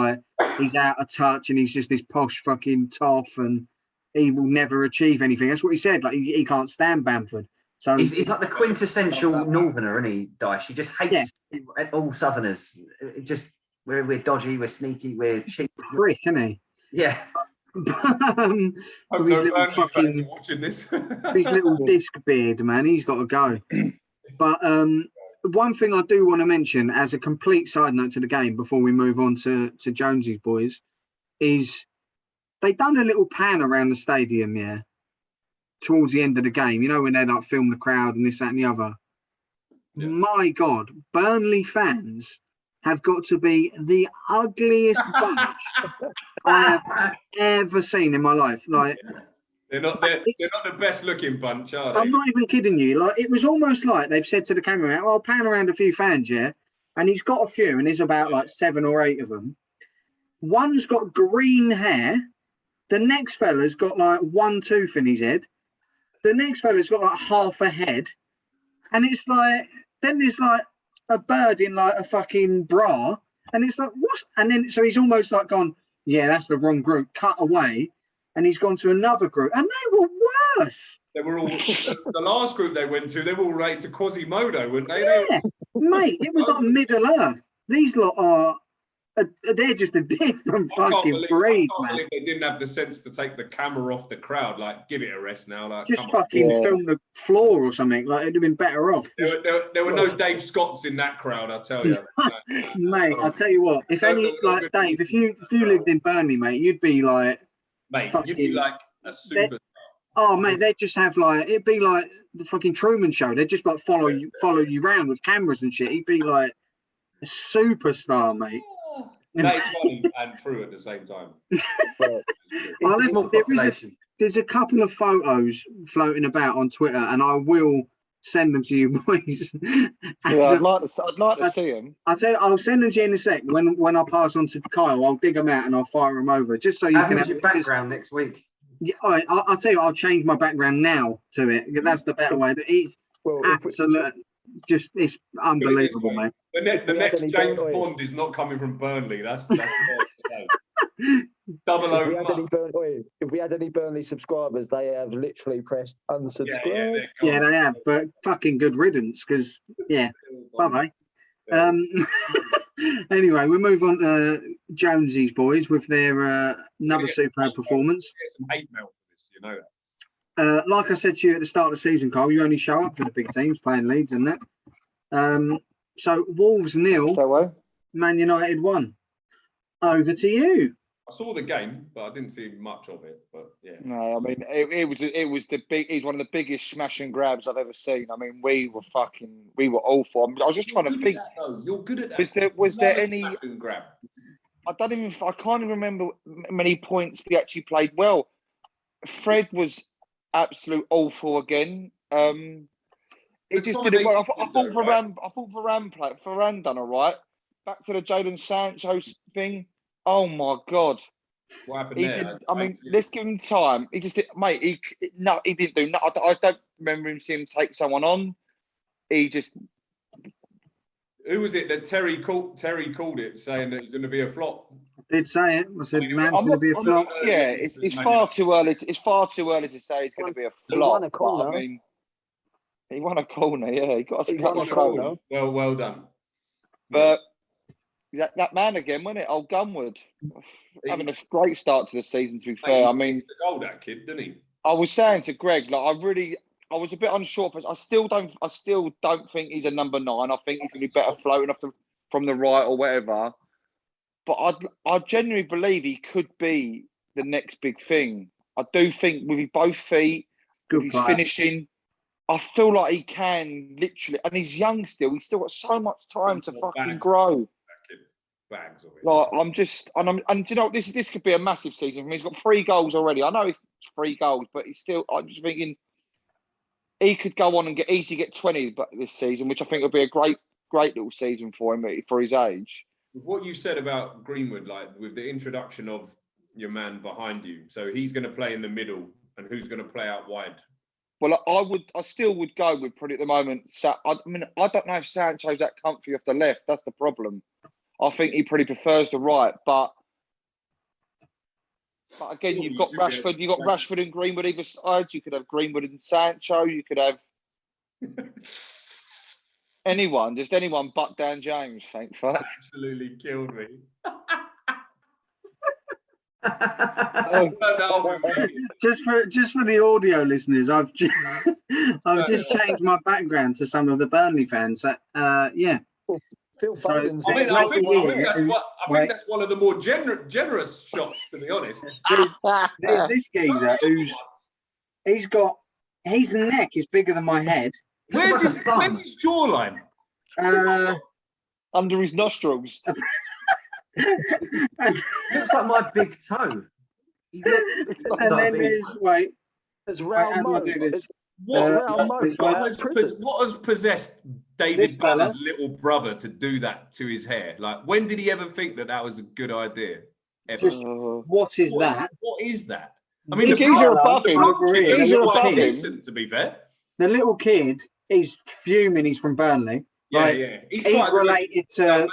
out of touch and he's just this posh fucking toff and he will never achieve anything. That's what he said. Like he can't stand Bamford. So he's like the quintessential Northerner, isn't he, Dyche? He just hates all Southerners. We're dodgy, we're sneaky, we're cheap. Prick, isn't he? Yeah. His little fucking watching this. His little disc beard, man. He's got to go. But one thing I do want to mention as a complete side note to the game before we move on to Jonesy's boys is they done a little pan around the stadium, towards the end of the game. You know, when they like film the crowd and this, that, and the other. Yeah. My God, Burnley fans have got to be the ugliest bunch I have ever seen in my life. Like, they're not the best looking bunch, are they? I'm not even kidding you. Like, it was almost like they've said to the cameraman, "I'll pan around a few fans, yeah." And he's got a few, and there's about like 7 or 8 of them. One's got green hair. The next fella's got like 1 tooth in his head. The next fella's got like half a head. And it's like, then there's like a bird in like a fucking bra. And it's like, what? And then, so he's almost like gone, "Yeah, that's the wrong group," cut away. And he's gone to another group. And they were worse. They were all, the last group they went to, they were all related to Quasimodo, weren't they? Yeah, mate, it was like Middle Earth. These lot they're just a different fucking breed, man. I can't believe they didn't have the sense to take the camera off the crowd. Like, give it a rest now. Like, just fucking film the floor or something. Like, it'd have been better off. There were no Dave Scotts in that crowd, I'll tell you. Mate, I'll tell you what. If like Dave, if you lived in Burnley, mate, you'd be like, mate, you'd be like a superstar. Oh mate, they just have like it'd be like the fucking Truman Show. They just like follow you around with cameras and shit. He'd be like a superstar, mate. That is funny and true at the same time. There's a couple of photos floating about on Twitter, and I will send them to you boys. I'd like to see them. I'll send them to you in a sec. When I pass on to Kyle, I'll dig them out and I'll fire them over, just so you can have your background next week. Yeah, I'll tell you, I'll change my background now to it. That's the better way. It's absolute. Just it's unbelievable, mate. The next James Bond is not coming from Burnley. That's double O. If we had any Burnley subscribers, they have literally pressed unsubscribe. Yeah, they have, but fucking good riddance, because bye bye. Anyway, we move on to Jonesy's boys with their another superb performance. Some hate mail for this, you know that. Like I said to you at the start of the season, Cole, you only show up for the big teams playing Leeds and that. So Wolves 0, Man United 1. Over to you. I saw the game, but I didn't see much of it. But yeah, no, I mean it was the big. He's one of the biggest smash and grabs I've ever seen. I mean, we were awful. I was just trying to think. You're good at that. Was there any smash and grab? I can't even remember many points we actually played well. Fred was absolute awful again. It just didn't work. I thought Varane done all right. Back to the Jadon Sancho thing. Oh my God! What happened there? Let's give him time. He just did, mate. He didn't do nothing. I don't remember him seeing him take someone on. He just. Who was it that Terry called it, saying that he's going to be a flop? I did say it. I said, man's going to be a flop. Yeah, it's far too early. It's far too early to say he's going to be a flop. He won a corner. I mean, he won a corner. Yeah, he got a corner. Well done. But that man again, wasn't it? Old Gunwood, having a great start to the season. To be fair, I mean, the goal that kid, didn't he? I was saying to Greg, like I was a bit unsure. I still don't think he's a number 9. I think he's going to be better floating from the right or whatever. But I genuinely believe he could be the next big thing. I do think with his both feet, with his finishing, I feel like he can literally, and he's young still. He's still got so much time to fucking grow. Bags of it. Like and you know, this could be a massive season for him. He's got 3 goals already. I know it's 3 goals, but he's still. I'm just thinking he could go on and get 20 this season, which I think would be a great little season for him for his age. With what you said about Greenwood, like with the introduction of your man behind you, so he's going to play in the middle, and who's going to play out wide? Well, I still would go with probably at the moment. I don't know if Sancho's that comfy off the left. That's the problem. I think he probably prefers the right, but again, you've got Rashford. You've got Rashford and Greenwood either side. You could have Greenwood and Sancho. You could have anyone, just anyone but Dan James. Thank fuck. Absolutely killed me. Just for the audio listeners, I've just changed my background to some of the Burnley fans. Yeah. Phil Foden's I think that's one of the more generous shots, to be honest. There's this geezer his neck is bigger than my head. Where's his jawline? Under his nostrils. Looks like my big toe. And then there's What has possessed David Ballard's little brother to do that to his hair? Like, when did he ever think that was a good idea? What is that? What is that? I mean, the geezer above him. Decent, to be fair. The little kid is fuming. He's from Burnley. Yeah. He's related to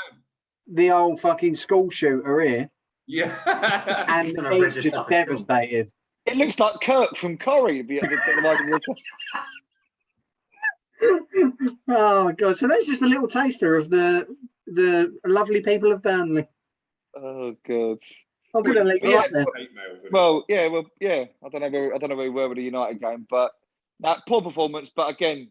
the old fucking school shooter here. Yeah. And he's just devastated. It looks like Kirk from Corrie. Oh my God! So that's just a little taster of the lovely people of Burnley. Oh God! I'm gonna leave you up there. Well, yeah. I don't know where we were with the United game, but that poor performance. But again,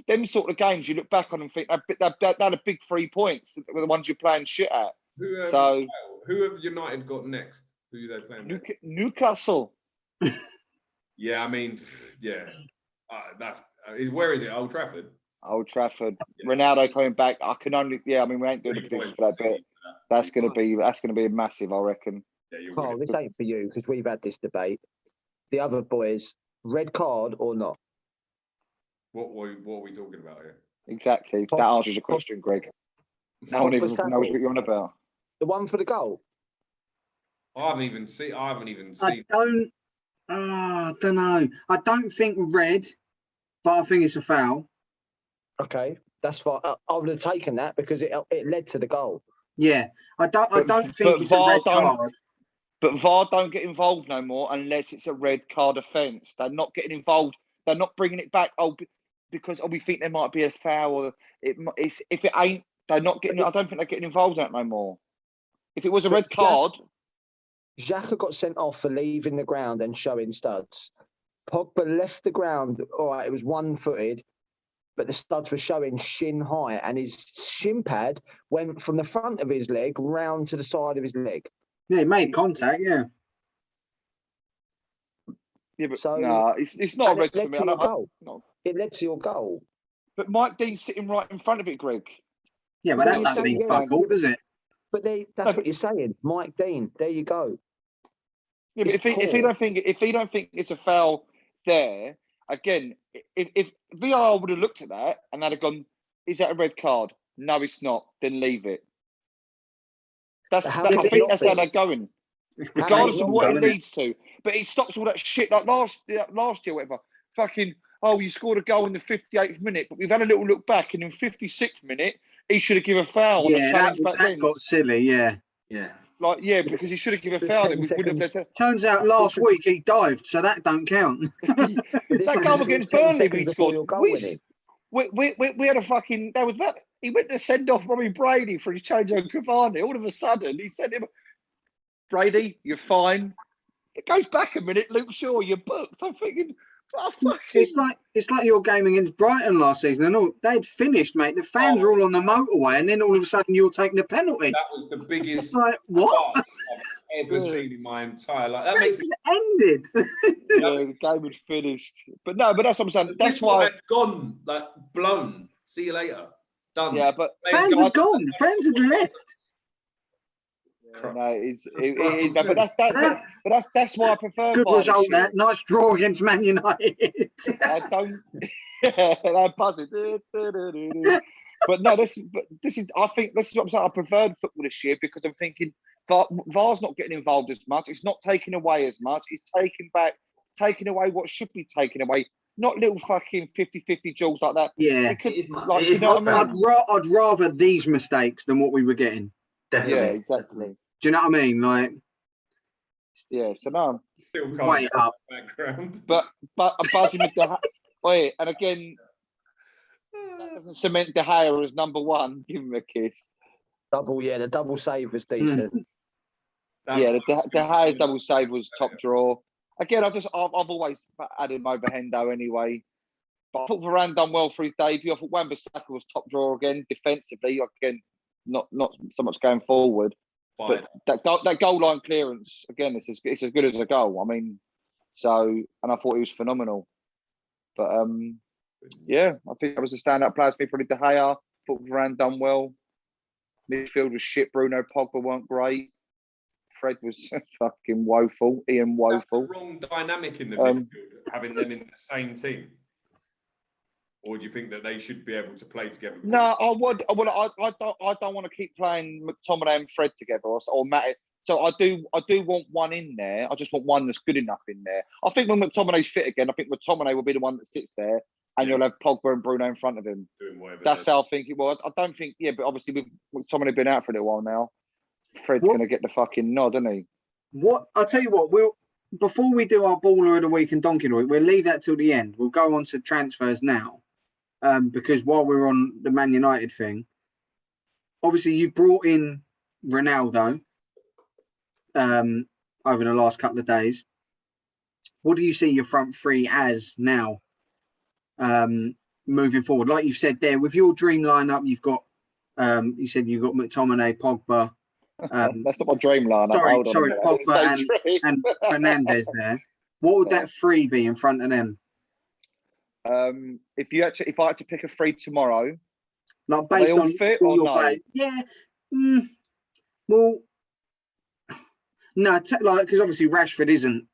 them sort of games you look back on and think that are big 3 points. Were the ones you're playing shit at. Who have United got next? Who are they playing? Newcastle. Yeah, I mean, yeah. Where is it? Old Trafford? Old Trafford. Yeah. Ronaldo coming back. I can only. Yeah, I mean, we ain't doing the prediction for that bit. That's gonna be massive, I reckon. Yeah, Carl, this ain't for you because we've had this debate. The other boys, red card or not? What are we talking about here? Exactly. That answers your question, Greg. No one even knows what you're on about. The one for the goal. I haven't even seen. I don't know. I don't think red, but I think it's a foul. Okay, that's fine. I would have taken that because it led to the goal. Yeah, I don't think it's a red card. But VAR don't get involved no more unless it's a red card offence. They're not getting involved. They're not bringing it back. Because we think there might be a foul. Or if it ain't, they're not getting. I don't think they're getting involved in that no more. If it was a red card, Xhaka got sent off for leaving the ground and showing studs. Pogba left the ground. All right, it was one-footed, but the studs were showing shin high, and his shin pad went from the front of his leg round to the side of his leg. Yeah, he made contact. Yeah. Yeah, but it's not a red for me. It led to your goal. But Mike Dean's sitting right in front of it, Greg. Yeah, but that doesn't mean fuck all, does it? But that's what you're saying, Mike Dean. There you go. Yeah, but if he don't think it's a foul there, again, if VAR would have looked at that and they'd have gone, "Is that a red card?" No, it's not. Then leave it. I think that's how they're going, regardless of what it leads to. But it stops all that shit like last year, whatever. Fucking, you scored a goal in the 58th minute, but we've had a little look back, and in 56th minute, he should have given a foul. Yeah, that got silly. Yeah. Because he should have given a foul. Then we wouldn't have. Turns out last week he dived, so that don't count. That goal against Burnley we scored. We had a fucking. He went to send off Robbie Brady for his change on Cavani. All of a sudden, he sent him. Brady, you're fine. It goes back a minute. Luke Shaw, you're booked. I'm thinking, it's like your game against Brighton last season, and all they'd finished, mate. The fans were all on the motorway, and then all of a sudden you're taking a penalty. That was the biggest what I've ever seen in my entire life. That makes me ended. The game was finished. But that's what I'm saying. That's why had gone, blown. See you later. Done. Yeah, but fans are gone. Fans had left. But that's why I prefer. Good result. That nice draw against Man United. I don't. They're buzzing. But no, this is. I think this is what I'm saying. I preferred football this year because I'm thinking VAR's not getting involved as much. It's not taking away as much. It's taking away what should be taken away. Not little fucking 50-50 duels like that. Yeah, I'd rather these mistakes than what we were getting. Definitely. Yeah, exactly. Do you know what I mean? Yeah. So no. Way up. Background. But I'm buzzing with the. And again, that doesn't cement De Gea as number one. Give him a kiss. The double save was decent. The De Gea's double save was top draw. Again, I've always had him over Hendo anyway. But I thought Varane done well for his debut. I thought Wan-Bissaka was top draw again defensively. Again, not so much going forward. Fine. But that goal line clearance again, it's as good as a goal. I mean, and I thought he was phenomenal. But I think that was a standout player for me. Probably De Gea. Thought Varane done well. Midfield was shit. Bruno Pogba weren't great. Fred was fucking woeful. Ian woeful. That's the wrong dynamic in the midfield, having them in the same team. Or do you think that they should be able to play together? No, I would. I don't want to keep playing McTominay and Fred together or Matt. So I do want one in there. I just want one that's good enough in there. I think when McTominay's fit again, I think McTominay will be the one that sits there, and you'll have Pogba and Bruno in front of him. That's how I think it was. I don't think. Yeah, but obviously with McTominay been out for a little while now, Fred's going to get the fucking nod, isn't he? I'll tell you what. Before we do our baller of the week and donkey of the week, we'll leave that till the end. We'll go on to transfers now. Because while we're on the Man United thing, obviously you've brought in Ronaldo over the last couple of days. What do you see your front three as now moving forward? Like you've said there, with your dream lineup, you've got you said you've got McTominay, Pogba. That's not my dream lineup. Sorry, Pogba and Fernandes there. What would that 3 be in front of them? If I had to pick a 3 tomorrow, like based all on fit all or your no? play, yeah. Well, no, like because obviously Rashford isn't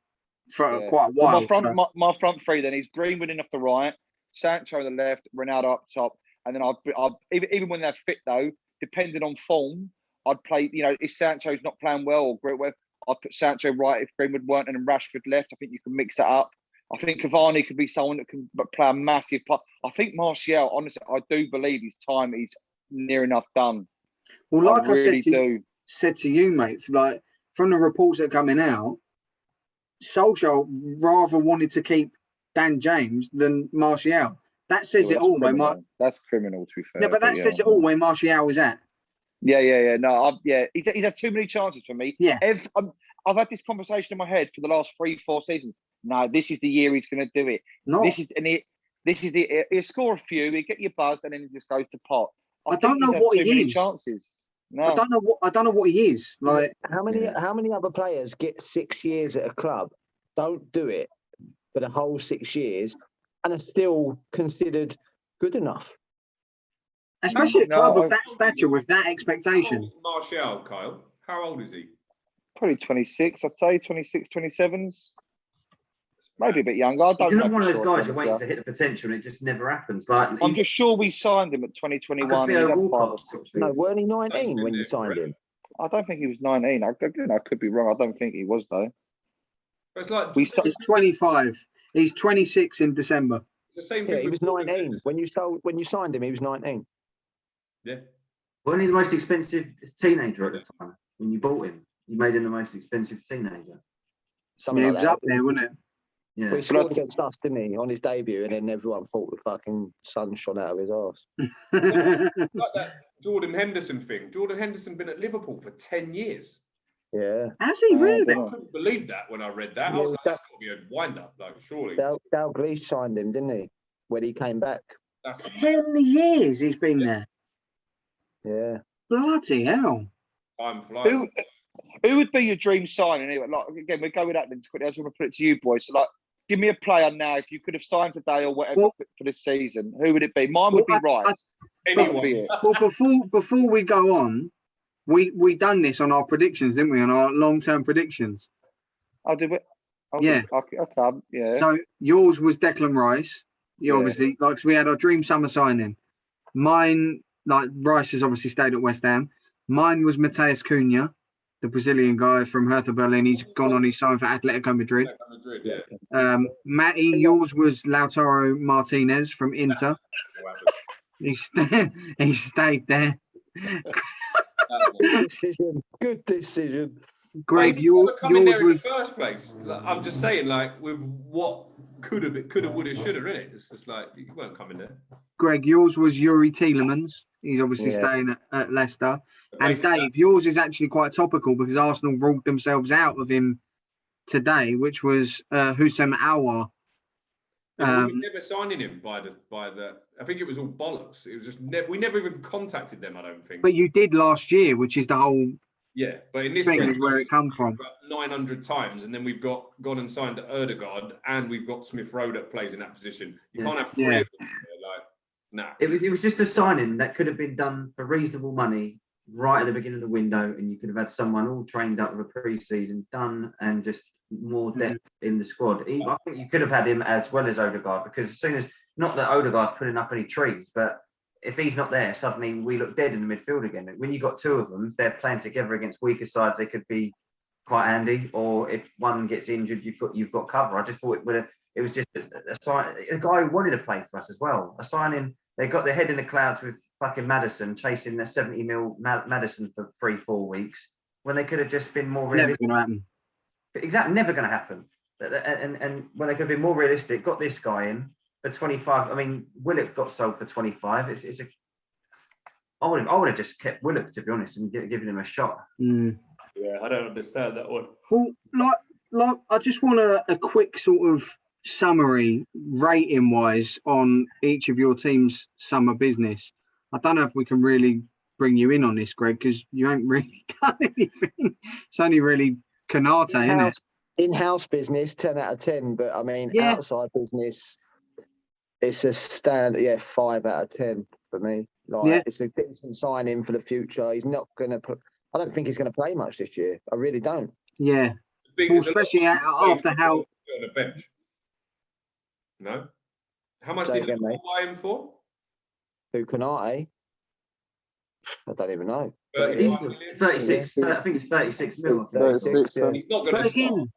for quite a while. Well, my front 3 then is Greenwood in off the right, Sancho on the left, Ronaldo up top, and then I'll even when they're fit though, depending on form, I'd play. You know, if Sancho's not playing well or Greenwood, I'd put Sancho right if Greenwood weren't, and then Rashford left. I think you can mix that up. I think Cavani could be someone that can play a massive part. I think Martial, honestly, I do believe his time is near enough done. Well, like I really said to you, mate, like from the reports that are coming out, Solskjaer rather wanted to keep Dan James than Martial. That says it all. That's criminal, to be fair. No, but that says it all where Martial was at. Yeah. No, he's had too many chances for me. Yeah. I've had this conversation in my head for the last 3-4 seasons. No, this is the year he's going to do it. No. He'll score a few, he'll get your buzz, and then he just goes to pot. I don't know what he is. Chances. No. I don't know what he is. Like how many other players get 6 years at a club, don't do it for the whole 6 years, and are still considered good enough? Especially a club of that stature with that expectation. Martial, Kyle, how old is he? Probably 26, I'd say 26, 27s. Maybe a bit younger. I don't know. He's one of those guys who waiting to hit the potential and it just never happens. Like I'm just sure we signed him at 2021. No, weren't he 19 when you signed him? I don't think he was 19. I could be wrong. I don't think he was though. It's like he's 25. He's 26 in December. The same thing. Yeah, he was 19 when you signed him. He was 19. Yeah. Wasn't he the most expensive teenager at the time when you bought him? You made him the most expensive teenager. Something he like was that. up there, wasn't it? Yeah. Well, he scored against us, didn't he, on his debut, and then everyone thought the fucking sun shone out of his arse. Like that Jordan Henderson thing. Jordan Henderson been at Liverpool for 10 years. Yeah. Has he really? I couldn't believe that when I read that. I was like, that's got to be a wind-up, like, surely. Dalglish signed him, didn't he, when he came back? That's 10 years he's been there. Yeah. Bloody hell. Time flies. Who would be your dream signing? Anyway, like again, we go with that. Then quickly, I just want to put it to you, boys. So, like, give me a player now. If you could have signed today or whatever for this season, who would it be? Mine would be Rice. Anyone. Well, before we go on, we done this on our predictions, didn't we? On our long-term predictions. I did it. Yeah. Okay. Yeah. So yours was Declan Rice. You obviously like. So we had our dream summer signing. Mine, like Rice, has obviously stayed at West Ham. Mine was Mateus Cunha, the Brazilian guy from Hertha Berlin. He's gone on his sign for Atletico Madrid. Matty, yours was Lautaro Martinez from Inter. He stayed there. Good decision. Greg, yours there in was the first place. Like, I'm just saying, like with what could have, would have, should have, innit? It's just like you weren't coming there. Greg, yours was Yuri Tielemans. He's obviously staying at Leicester. And Dave, yours is actually quite topical because Arsenal ruled themselves out of him today, which was Houssem Aouar. We were never signing him by the. I think it was all bollocks. It was just we never even contacted them. I don't think. But you did last year, which is the whole. Yeah, but in this thing is where it come from. 900 times, and then we've gone and signed Ødegaard, and we've got Smith Rowe that plays in that position. You can't have three of them. Like, nah. It was just a signing that could have been done for reasonable money right at the beginning of the window, and you could have had someone all trained up with a pre-season done and just more depth in the squad. I think you could have had him as well as Ødegaard, because as soon as, not that Ødegaard's putting up any trees, but if he's not there, suddenly we look dead in the midfield again. When you've got two of them, they're playing together against weaker sides, they could be quite handy. Or if one gets injured, you've got cover. I just thought it was just a guy who wanted to play for us as well. A signing, they got their head in the clouds with fucking Maddison, chasing their 70 mil Maddison for 3-4 weeks, when they could have just been more realistic. Never going to happen. Exactly, never going to happen. And when they could have been more realistic, got this guy in for 25. I mean, Willock got sold for 25. I would have just kept Willock, to be honest, and given him a shot. Yeah, I don't understand that one. Well, like I just want a quick sort of summary, rating wise, on each of your team's summer business. I don't know if we can really bring you in on this, Greg, because you ain't really done anything. It's only really Canate, isn't it? In-house business, 10 out of 10. But I mean, outside business, it's a 5 out of 10 for me. Like, it's a decent signing for the future. He's not going to put. I don't think he's going to play much this year. I really don't. Yeah, well, especially after how on a bench. No, how much Say did you buy him for? Who Konate? I don't even know. 36. I think it's 36 mil. 36, He's not going to start.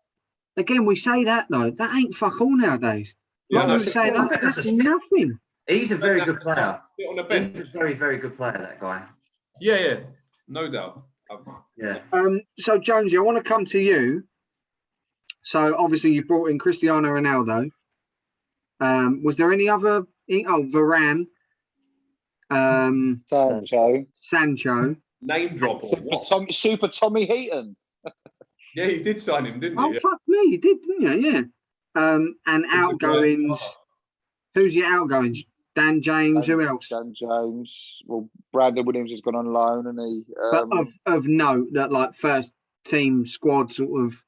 Again, we say that though. That ain't fuck all nowadays. Like we were saying, that's nothing. He's a very good player. On a bench. He's a very, very good player, that guy. Yeah, no doubt. Yeah. So Jonesy, I want to come to you. So obviously you've brought in Cristiano Ronaldo. Was there any other? Varane. Sancho. Name drop. Super Tommy Heaton. Yeah, you did sign him, didn't you? Oh, fuck me, you did, didn't you? Yeah. And outgoings. Who's your outgoings? Dan James. Who else? Dan James. Well, Brandon Williams has gone on loan, and he. But of note, that like first team squad sort of.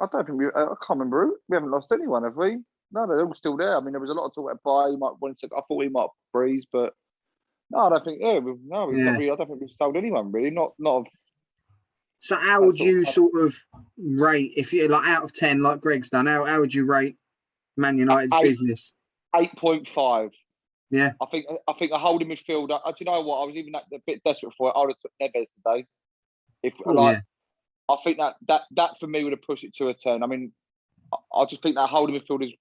I don't think I can't remember. We haven't lost anyone, have we? No, they're all still there. I mean, there was a lot of talk about buy. He might want to. I thought he might breeze, but no, I don't think. I don't think we've sold anyone really. Not. So how would you sort of rate, if you're like out of 10, like Greg's done? How would you rate Man United's business? 8.5. Yeah, I think a holding midfielder. Do you know what? I was even a bit desperate for it. I would have took Neves today. I think that for me would have pushed it to a 10. I mean, I just think that holding midfielder is.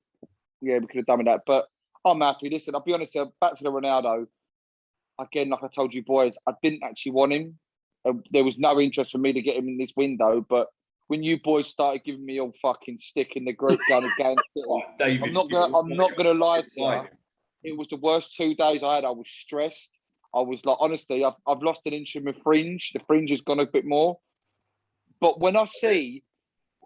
Yeah, we could have done with that, but I'm happy. Listen, I'll be honest. Back to the Ronaldo. Again, like I told you boys, I didn't actually want him. There was no interest for me to get him in this window, but when you boys started giving me all fucking stick in the group going against City, David, I'm not gonna lie to you. It was the worst 2 days I had. I was stressed. I was like, honestly, I've lost an inch of my fringe. The fringe has gone a bit more. But when I see,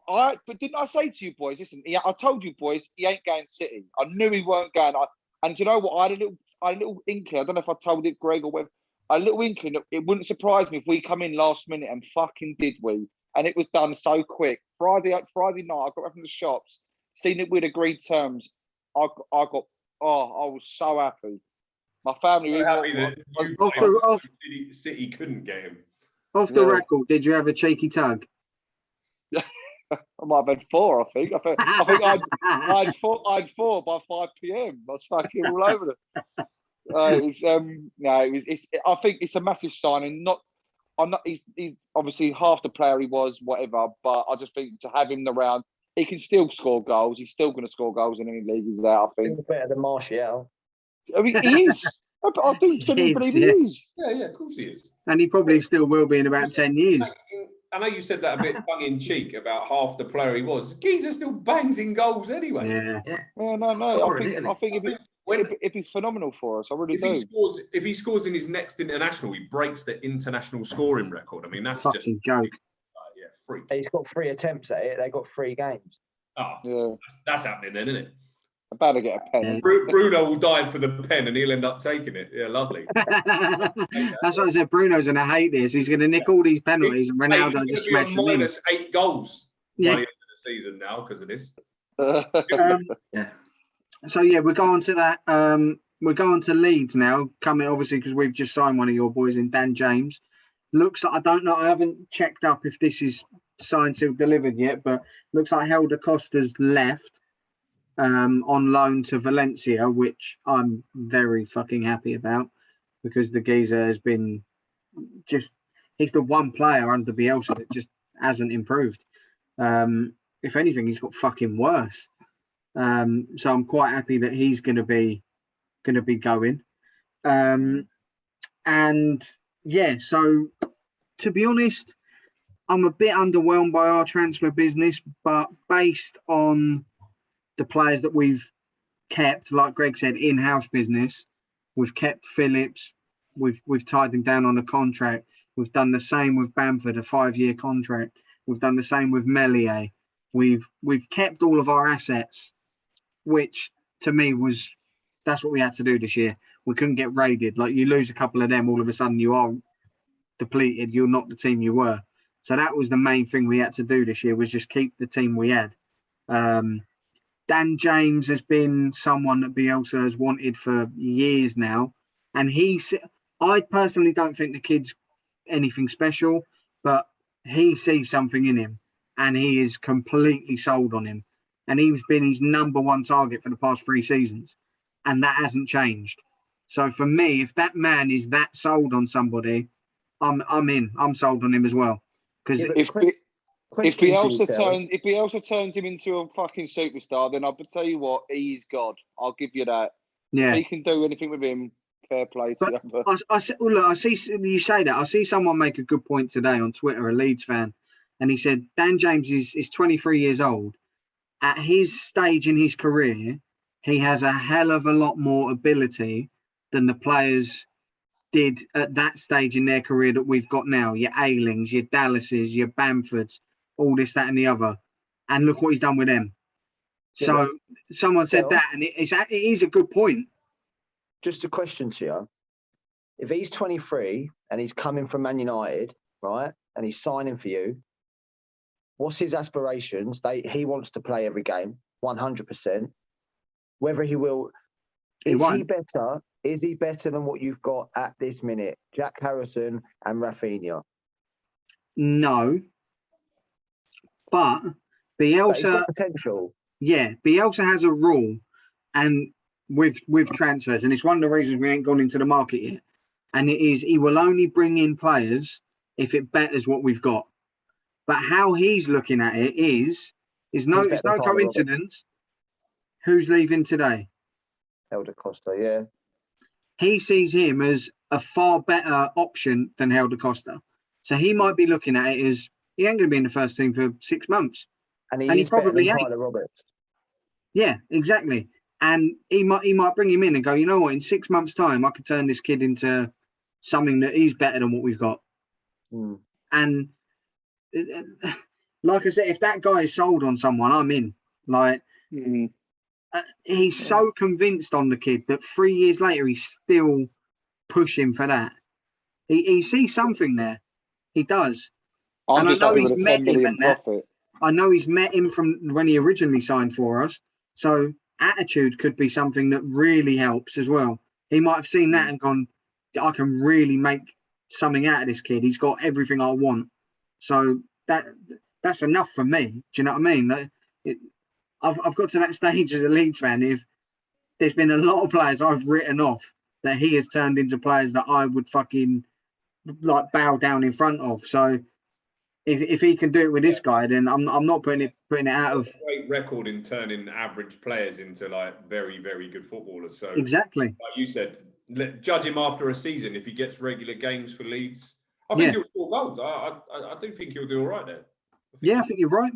but didn't I say to you boys? Listen, I told you boys, he ain't going City. I knew he weren't going. And do you know what? I had a little inkling. I don't know if I told it, Greg, or whether. A little inkling. It wouldn't surprise me if we come in last minute, and fucking did we? And it was done so quick. Friday night, I got back from the shops, seen it with agreed terms. I was so happy. My family. So happy that City couldn't get him. Off the record, did you have a cheeky tug? I might have had 4. I think I had 4 by 5 p.m. I was fucking all over it. I think it's a massive signing. He's obviously half the player he was, whatever. But I just think to have him around, he can still score goals. He's still going to score goals in any league he's there. I think he's better than Martial. I mean, he is. I do believe he is. Yeah, of course he is. And he probably still will be in about 10 years. I know you said that a bit tongue in cheek about half the player he was. Geezer still bangs in goals anyway. Yeah. No. I think if he's phenomenal for us, I really do. If he scores in his next international, he breaks the international scoring record. I mean, that's fucking just a joke. Freak. He's got 3 attempts at it. They got 3 games. Oh, yeah. That's happening then, isn't it? About to get a pen. Bruno will dive for the pen and he'll end up taking it. Yeah, lovely. That's what I said. Bruno's going to hate this. He's going to nick all these penalties and Ronaldo just smash them in. -8 goals by the end of the season now because of this. So, we're going to that. We're going to Leeds now, coming obviously because we've just signed one of your boys in Dan James. Looks like, I don't know, I haven't checked up if this is signed, sealed, delivered yet, but looks like Helder Costa's left. On loan to Valencia, which I'm very fucking happy about because the geezer has been he's the one player under Bielsa that just hasn't improved. If anything, he's got fucking worse. So I'm quite happy that he's going to be going. So to be honest, I'm a bit underwhelmed by our transfer business, but based on the players that we've kept, like Greg said, in-house business. We've kept Phillips. We've tied him down on a contract. We've done the same with Bamford, a 5-year contract. We've done the same with Meslier. We've kept all of our assets, which to me that's what we had to do this year. We couldn't get raided. Like you lose a couple of them, all of a sudden you are depleted. You're not the team you were. So that was the main thing we had to do this year, was just keep the team we had. Dan James has been someone that Bielsa has wanted for years now. And I personally don't think the kid's anything special, but he sees something in him and he is completely sold on him. And he's been his number one target for the past 3 seasons. And that hasn't changed. So for me, if that man is that sold on somebody, I'm in. I'm sold on him as well. Because if Bielsa turns him into a fucking superstar, then I'll tell you what, he's God. I'll give you that. Yeah, if he can do anything with him, fair play to him. I see you say that. I see someone make a good point today on Twitter, a Leeds fan, and he said Dan James is 23 years old. At his stage in his career, he has a hell of a lot more ability than the players did at that stage in their career that we've got now. Your Aylings, your Dallases, your Bamfords, all this, that, and the other. And look what he's done with them. So someone said that, and it is a good point. Just a question to you. If he's 23 and he's coming from Man United, right, and he's signing for you, what's his aspirations? He wants to play every game, 100%. Whether he will... Is he better than what you've got at this minute? Jack Harrison and Rafinha? No. But Bielsa... But he's got potential. Yeah, Bielsa has a rule and with transfers, and it's one of the reasons we ain't gone into the market yet. And it is he will only bring in players if it betters what we've got. But how he's looking at it it's no coincidence. Who's leaving today? Helder Costa, yeah. He sees him as a far better option than Helder Costa. So he might be looking at it as he ain't going to be in the first team for 6 months. And he probably ain't. Tyler Roberts. Yeah, exactly. And he might bring him in and go, you know what, in 6 months' time, I could turn this kid into something that is better than what we've got. Mm. And like I said, if that guy is sold on someone, I'm in. Like, he's so convinced on the kid that 3 years later, he's still pushing for that. He sees something there. He does. I know he's met him I know he's met him from when he originally signed for us. So attitude could be something that really helps as well. He might have seen that and gone, I can really make something out of this kid. He's got everything I want. So that's enough for me. Do you know what I mean? I've got to that stage as a Leeds fan. If there's been a lot of players I've written off that he has turned into players that I would fucking like bow down in front of. So if he can do it with this guy, then I'm not putting it out of great record in turning average players into like very, very good footballers. So exactly, like you said, judge him after a season if he gets regular games for Leeds. I think he'll score goals. I do think he'll do all right there. I think you're right.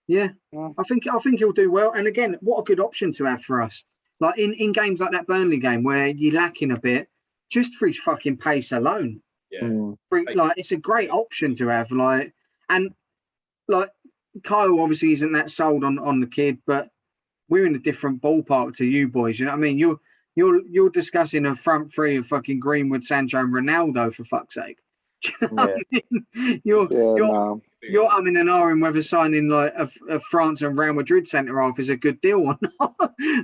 Yeah, I think he'll do well. And again, what a good option to have for us. Like in games like that Burnley game where you're lacking a bit, just for his fucking pace alone. Yeah, like it's a great option to have. Like, and like Kyle obviously isn't that sold on the kid, but we're in a different ballpark to you boys. You know what I mean? You're discussing a front three of fucking Greenwood, Sancho, and Ronaldo for fuck's sake. Do you know what I mean? You're umming and ahhing whether signing like a France and Real Madrid centre half is a good deal or not.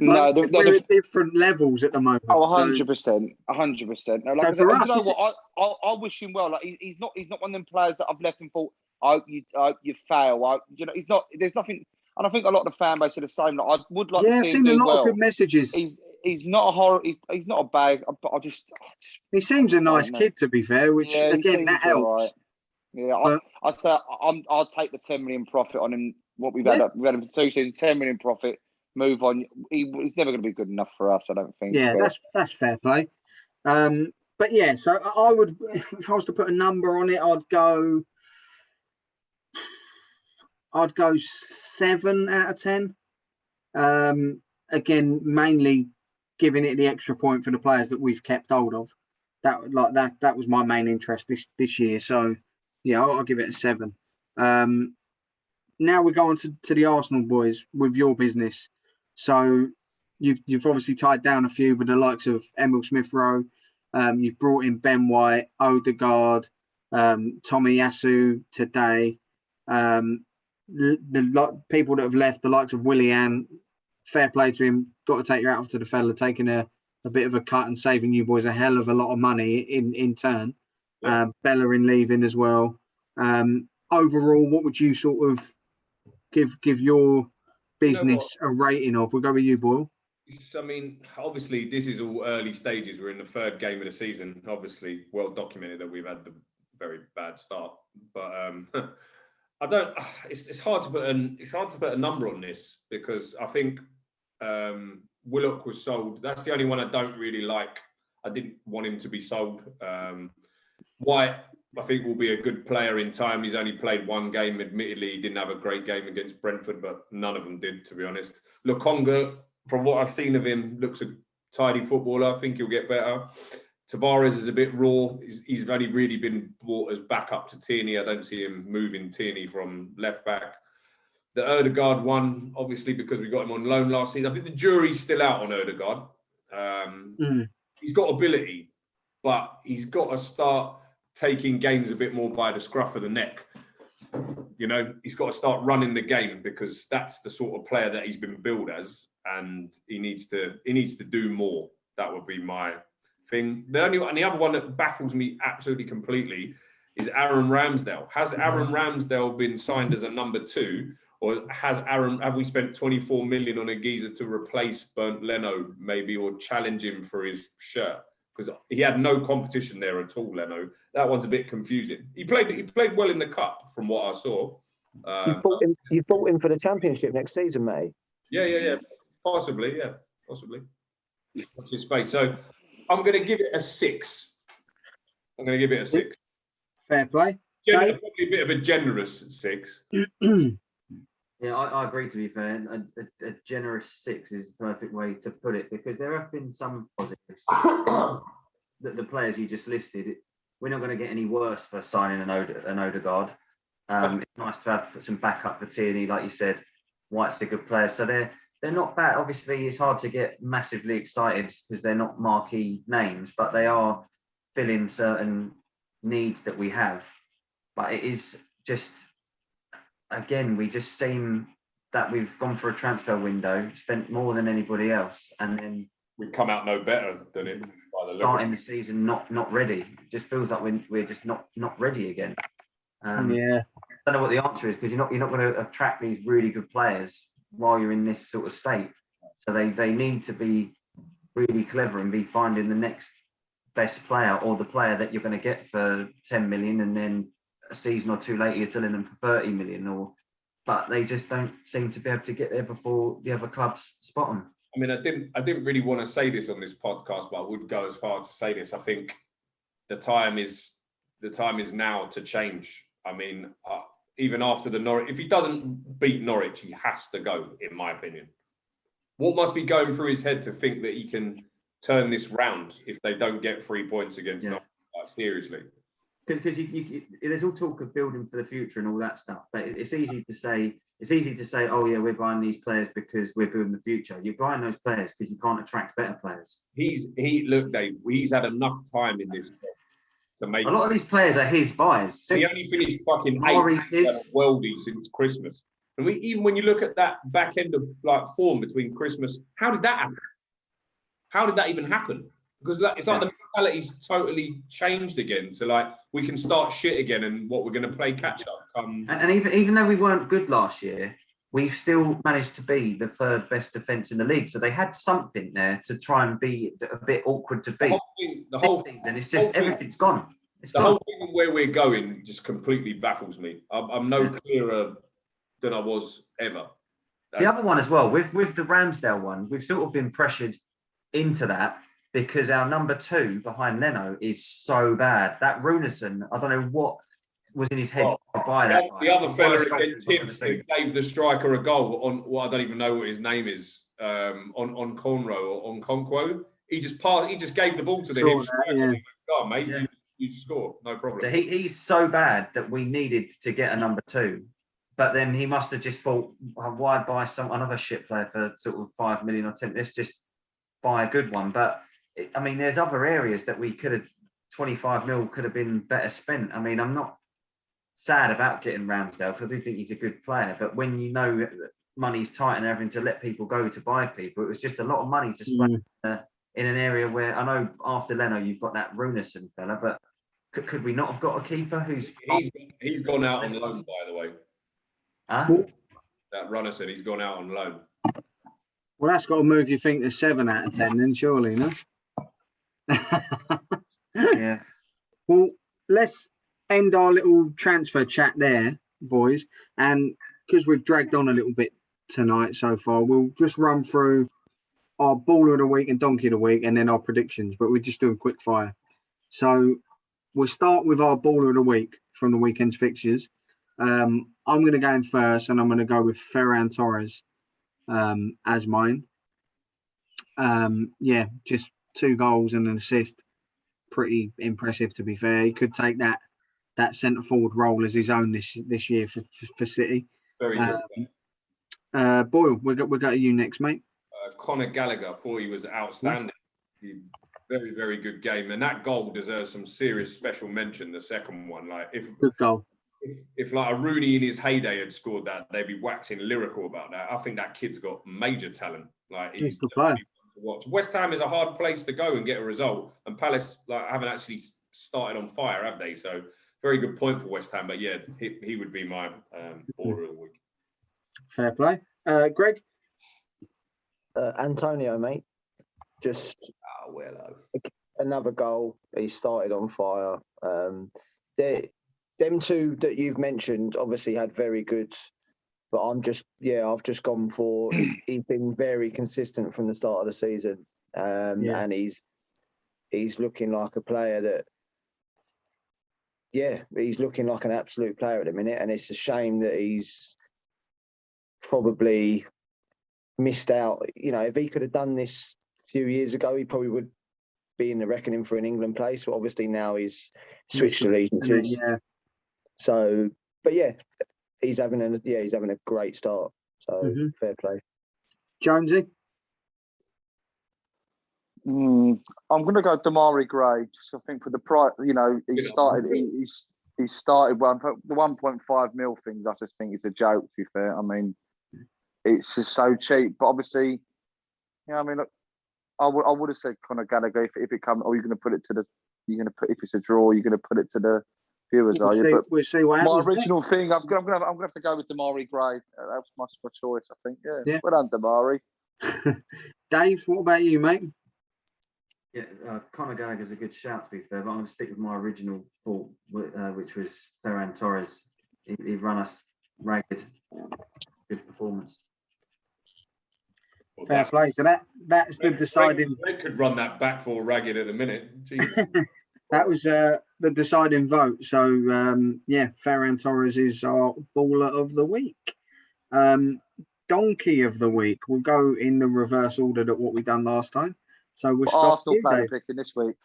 We're at different levels at the moment. Oh, 100%, 100%. No, like, so you know what? I wish him well. Like he's not one of them players that I've left and thought, you fail. You know, he's not. There's nothing. And I think a lot of the fan base are the same. Like, I would like to see him do well. I've seen a lot of good messages. He's not a horror. He's not a bag. But I just. He seems a nice kid, to be fair. Which again, that helps. Right. Yeah, I'd say I'll take the 10 million profit on him. What we've had him for 2 seasons, 10 million profit. Move on. He's never going to be good enough for us, I don't think. Yeah, that's fair play. But yeah, so I would, if I was to put a number on it, I'd go 7 out of 10. Again, mainly giving it the extra point for the players that we've kept hold of. That was my main interest this year. So yeah, I'll give it a 7. Now we go on to the Arsenal boys with your business. So you've obviously tied down a few with the likes of Emil Smith Rowe. You've brought in Ben White, Odegaard, Tommy Yasu today. The people that have left, the likes of Willian, fair play to him. Got to take your hat off to the fella, taking a bit of a cut and saving you boys a hell of a lot of money in turn. Yeah. Bellerin leaving as well. Overall, what would you sort of give your business a rating of? We'll go with you, Boyle. I mean, obviously, this is all early stages. We're in the third game of the season. Obviously, well documented that we've had the very bad start. But I don't. It's hard to put a number on this because I think Willock was sold. That's the only one I don't really like. I didn't want him to be sold. White, I think, will be a good player in time. He's only played one game. Admittedly, he didn't have a great game against Brentford, but none of them did, to be honest. Lokonga, from what I've seen of him, looks a tidy footballer. I think he'll get better. Tavares is a bit raw. He's only really been brought as backup to Tierney. I don't see him moving Tierney from left back. The Odegaard one, obviously, because we got him on loan last season. I think the jury's still out on Odegaard. He's got ability, but he's got to start taking games a bit more by the scruff of the neck. You know, he's got to start running the game because that's the sort of player that he's been billed as, and he needs to do more. That would be my thing. The other one that baffles me absolutely completely is Aaron Ramsdale. Has Aaron Ramsdale been signed as a number 2, or have we spent 24 million on a geezer to replace Bernd Leno maybe, or challenge him for his shirt? Because he had no competition there at all, Leno. That one's a bit confusing. He played well in the cup, from what I saw. You bought him for the championship next season, mate. Yeah. Possibly. Watch his space. So I'm going to give it a 6. Fair play. Probably a bit of a generous 6. Yeah, I agree, to be fair. A generous 6 is the perfect way to put it, because there have been some positives. The players you just listed, we're not going to get any worse for signing an Odegaard. It's nice to have some backup for Tierney, like you said. White's a good player. So they're not bad. Obviously, it's hard to get massively excited because they're not marquee names, but they are filling certain needs that we have. But it is just... Again, we just seem that we've gone for a transfer window, spent more than anybody else, and then we've come out no better than it. Starting the season not ready. It just feels like we're just not ready again. Yeah, I don't know what the answer is, because you're not going to attract these really good players while you're in this sort of state. So they need to be really clever and be finding the next best player, or the player that you're going to get for 10 million, and then a season or two later you're selling them for 30 million, but they just don't seem to be able to get there before the other clubs spot them. I mean, I didn't really want to say this on this podcast, but I would go as far to say this. I think the time is now to change. I mean, even after the Norwich, if he doesn't beat Norwich, he has to go, in my opinion. What must be going through his head to think that he can turn this round if they don't get 3 points against Norwich? Seriously. Because there's all talk of building for the future and all that stuff, but it's easy to say, oh yeah, we're buying these players because we're building the future. You're buying those players because you can't attract better players. Look, Dave, he's had enough time in this to make. A lot of these players are his buys. He only finished fucking 8th worldie since Christmas. And even when you look at that back end of form between Christmas, how did that happen? How did that even happen? Because it's like the mentality's totally changed again to we can start shit again, and what we're going to play catch up. And even though we weren't good last year, we still managed to be the third best defence in the league. So they had something there to try and be a bit awkward to beat. The whole thing, and it's just everything's gone. Whole thing where we're going just completely baffles me. I'm no clearer than I was ever. The other one as well, with the Ramsdale one, we've sort of been pressured into that, because our number 2 behind Leno is so bad. That Runason, I don't know what was in his head to buy that guy. The other fella against Tips that gave the striker a goal on, I don't even know what his name is, on Conroe or on Conquo. He just gave the ball to the hip striker. Oh, mate, you score, no problem. So he's so bad that we needed to get a number 2. But then he must have just thought, why buy another shit player for sort of 5 million or 10? Let's just buy a good one. But I mean, there's other areas that we could have 25 mil could have been better spent. I mean, I'm not sad about getting Ramsdale because I do think he's a good player. But when you know that money's tight and having to let people go to buy people, it was just a lot of money to spend in an area where I know after Leno you've got that Runerson fella, but could we not have got a keeper who's he's gone out on loan, by the way? Huh? That Runerson, he's gone out on loan. Well, that's got to move you think to 7 out of 10, then surely, no? Yeah. Well, let's end our little transfer chat there, boys. And because we've dragged on a little bit tonight so far, we'll just run through our baller of the week and donkey of the week and then our predictions. But we're just doing quick fire. So we'll start with our baller of the week from the weekend's fixtures. I'm going to go in first, and I'm going to go with Ferran Torres as mine. Yeah, just 2 goals and an assist. Pretty impressive, to be fair. He could take that centre forward role as his own this year for City. Very good. Boyle, we'll go to you next, mate. Conor Gallagher, I thought he was outstanding. Very, very good game, and that goal deserves some serious special mention. The second one, like good goal. If like a Rooney in his heyday had scored that, they'd be waxing lyrical about that. I think that kid's got major talent. Like he's good player. To watch. West Ham is a hard place to go and get a result, and Palace haven't actually started on fire, have they? So very good point for West Ham. But yeah, he would be my baller of the week. Fair play, Greg. Antonio, mate. Just another goal. He started on fire. Them 2 that you've mentioned obviously had very good, but I've just gone for. He's been very consistent from the start of the season, and he's looking like a player that. Yeah, he's looking like an absolute player at the minute, and it's a shame that he's probably missed out. You know, if he could have done this a few years ago, he probably would be in the reckoning for an England place. But obviously now he's switched allegiances. Yeah. So, but yeah, he's having a great start. So fair play. I'm Jonesy. going to go Damari Gray. Just I think for the price, you know, he started the 1.5 mil things. I just think it's a joke. To be fair, I mean, it's just so cheap. But obviously, I mean, look, I would have said Conor Gallagher if it comes. Or you're going to put it to the. You're going to put if it's a draw. You're going to put it to the viewers, are you? We'll see what happens. My original thing, I'm going to have to go with Damari Gray. That was my choice, I think. Yeah. Well done, Damari. Dave, what about you, mate? Yeah, Conor Gallagher's a good shout, to be fair, but I'm going to stick with my original thought, which was Ferran Torres. He ran us ragged. Good performance. Well, Fair play. So that's the deciding. They could run that back for ragged at a minute. That was the deciding vote. So Ferran Torres is our baller of the week. Donkey of the week. We'll go in the reverse order that what we done last time. So we'll start. Arsenal player picking this week.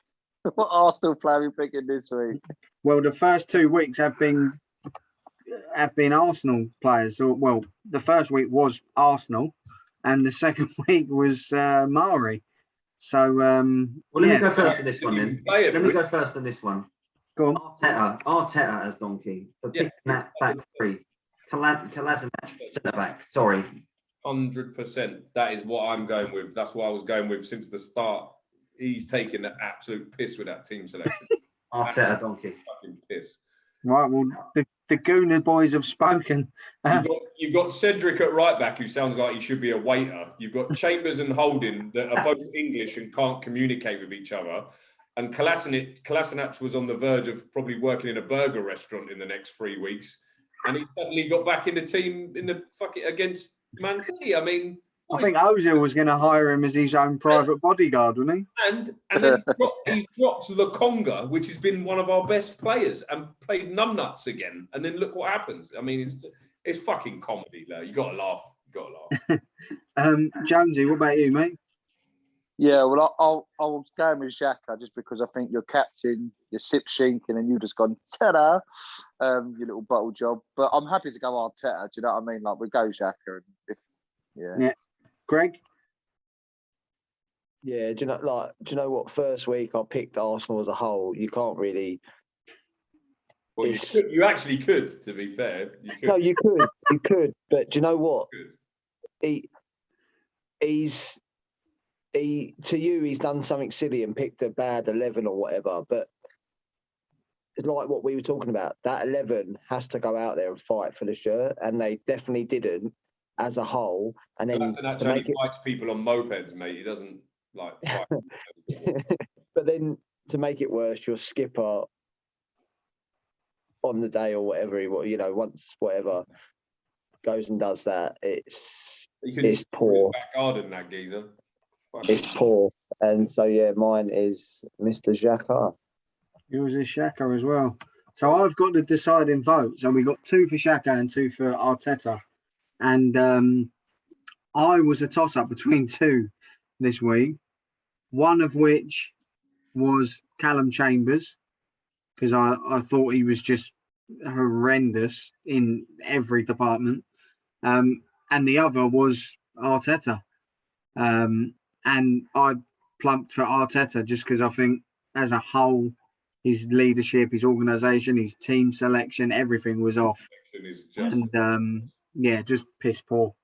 What Arsenal player we picking this week? Well, the first 2 weeks have been Arsenal players. So, well, the first week was Arsenal, and the second week was Mari. So, let me go first on this one then. Let me go first on this one. Go on. Arteta as donkey for picking that back 3. Kolasinac centre back. Sorry. 100%. That is what I'm going with. That's what I was going with since the start. He's taken the absolute piss with that team selection. Arteta donkey. Fucking piss. Right. Well, the Gooner boys have spoken. You've got Cedric at right back, who sounds like he should be a waiter. You've got Chambers and Holding that are both English and can't communicate with each other. And Kolasinac was on the verge of probably working in a burger restaurant in the next 3 weeks, and he suddenly got back in the team in the against Man City. I mean, I think Ozil was going to hire him as his own private bodyguard, wasn't he? And then he's dropped Lokonga, which has been one of our best players, and played numbnuts again. And then look what happens. I mean, it's fucking comedy. Though. You got to laugh. Jonesy, what about you, mate? Yeah, well, I was going with Xhaka just because I think you're captain, you're sip shinking, and you've just gone ta-da, your little bottle job. But I'm happy to go Arteta. Do you know what I mean? Like we go Xhaka, and yeah. Greg. Yeah, do you know what? First week I picked Arsenal as a whole. You can't really. Well, you actually could, to be fair. No, you could. But do you know what? He's done something silly and picked a bad 11 or whatever. But it's like what we were talking about. That 11 has to go out there and fight for the shirt, and they definitely didn't as a whole. And then only fights people on mopeds, mate. He doesn't like fight. But then to make it worse, your skipper on the day or whatever, once whatever goes and does that, it's poor. Back garden, that geezer. It's poor. And so yeah, mine is Mr. Xhaka. Yours is Xhaka as well. So I've got the deciding votes, and we got 2 for Xhaka and 2 for Arteta. And I was a toss-up between 2 this week, one of which was Callum Chambers, because I thought he was just horrendous in every department. And the other was Arteta. And I plumped for Arteta just because I think as a whole, his leadership, his organisation, his team selection, everything was off. Just piss poor.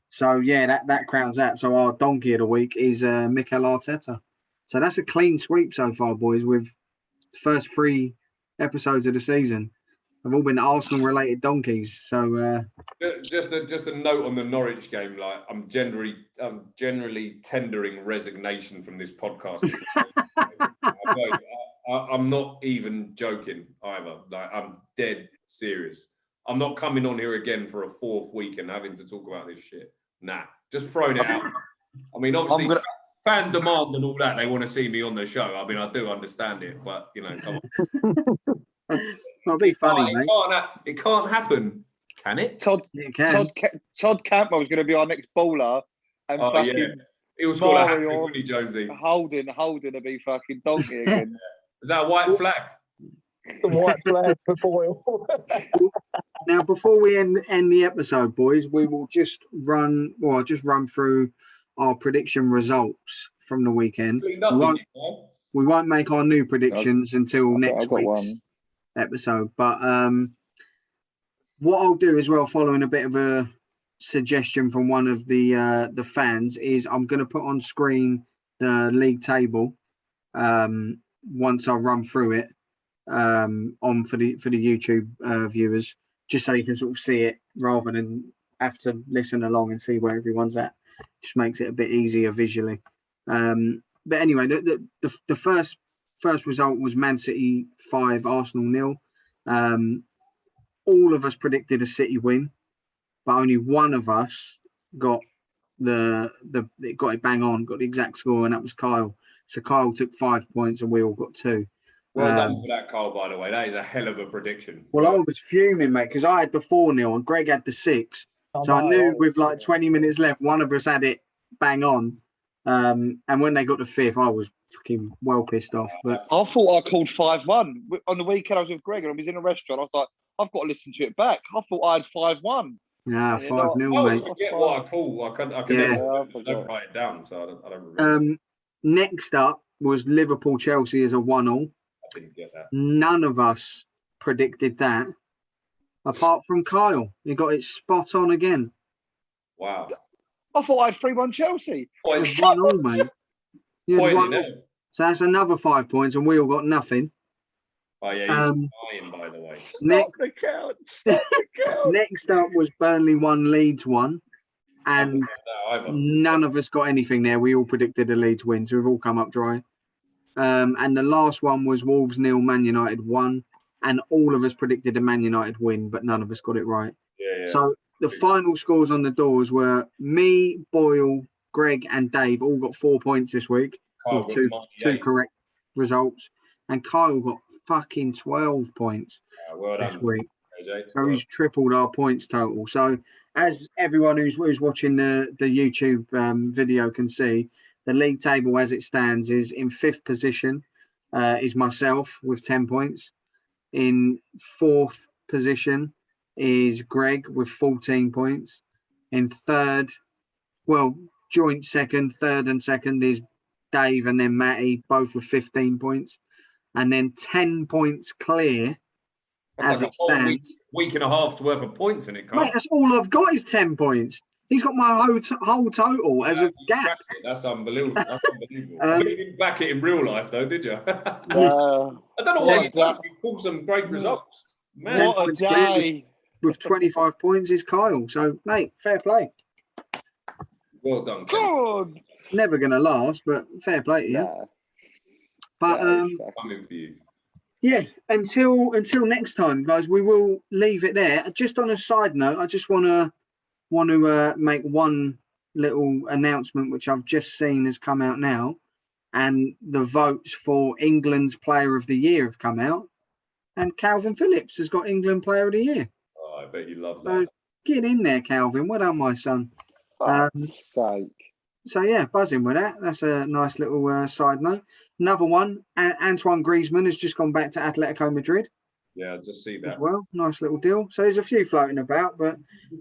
So yeah, that crowns out. So our donkey of the week is Mikel Arteta. So that's a clean sweep so far, boys, with the first 3 episodes of the season. Have all been Arsenal-related donkeys. So just a note on the Norwich game. Like I'm generally tendering resignation from this podcast. I'm not even joking either. Like I'm dead serious. I'm not coming on here again for a 4th week and having to talk about this shit. Nah, just throwing it out. I mean, obviously, fan demand and all that. They want to see me on the show. I mean, I do understand it, but come on. It'll be funny, mate. It can't happen, can it? Todd Campbell was going to be our next bowler, and he will score a hat trick, wouldn't he, Jonesy? Holden to be fucking donkey again. Is that a white flag? The white flag for Boyle. Now, before we end the episode, boys, we will just run through our prediction results from the weekend. We won't make our new predictions until next week's episode. But what I'll do as well, following a bit of a suggestion from one of the fans, is I'm going to put on screen the league table once I run through it on for the YouTube viewers, just so you can sort of see it rather than have to listen along and see where everyone's at. Just makes it a bit easier visually. But anyway, the first result was Man City 5, Arsenal 0. All of us predicted a City win, but only one of us got it bang on, got the exact score, and that was Kyle. So Kyle took 5 points and we all got 2. Well done for that, Kyle, by the way. That is a hell of a prediction. Well, I was fuming, mate, because I had the 4-0 and Greg had the 6. So I knew with like 20 minutes left, one of us had it bang on. And when they got the 5th, I was fucking well pissed off. But I thought I called 5-1. On the weekend, I was with Greg and I was in a restaurant. I was like, I've got to listen to it back. I thought I had 5-1. Yeah, 5-0, mate. I always forget what I call. I don't write it down, so I don't remember. Next up was Liverpool Chelsea as a 1-1. I didn't get that. None of us predicted that, apart from Kyle. He got it spot on again. Wow. I thought I had 3-1 Chelsea. 1-1, mate. So that's another 5 points, and we all got nothing. Oh, yeah, he's lying, by the way. Next up was Burnley 1, Leeds 1. And none of us got anything there. We all predicted a Leeds win, so we've all come up dry. And the last one was Wolves 0, Man United 1. And all of us predicted a Man United win, but none of us got it right. Yeah. So the final scores on the doors were me, Boyle, Greg, and Dave all got 4 points this week with two correct results. And Kyle got fucking 12 points this week. So he's tripled our points total. So as everyone who's watching the YouTube video can see, the league table as it stands is in 5th position is myself with 10 points. In 4th position is Greg with 14 points. In 3rd, joint 2nd, 3rd and 2nd is Dave and then Matty, both with 15 points. And then 10 points clear. That's as like it a whole stands. week and a half's worth of points in it, Carl. Mate, that's all I've got is 10 points. He's got my whole total as a gap. That's unbelievable. That's unbelievable. I bet you didn't back it in real life, though, did you? I don't know why you don't. You pulled some great results. Man. What a day. With 25 points is Kyle. So, mate, fair play. Well done, Ken. God. Never going to last, but fair play to you. Nah. But I'm in for you. yeah, until next time, guys, we will leave it there. Just on a side note, I just want to make one little announcement, which I've just seen has come out now, and the votes for England's Player of the Year have come out, and Calvin Phillips has got England Player of the Year. Oh, I bet you love So that. get in there, Calvin. Well done, my son. Fuck's sake. So yeah, buzzing with that. That's a nice little side note. Another one, Antoine Griezmann has just gone back to Atletico Madrid. Yeah, I just see As that. well, nice little deal. So there's a few floating about, but Did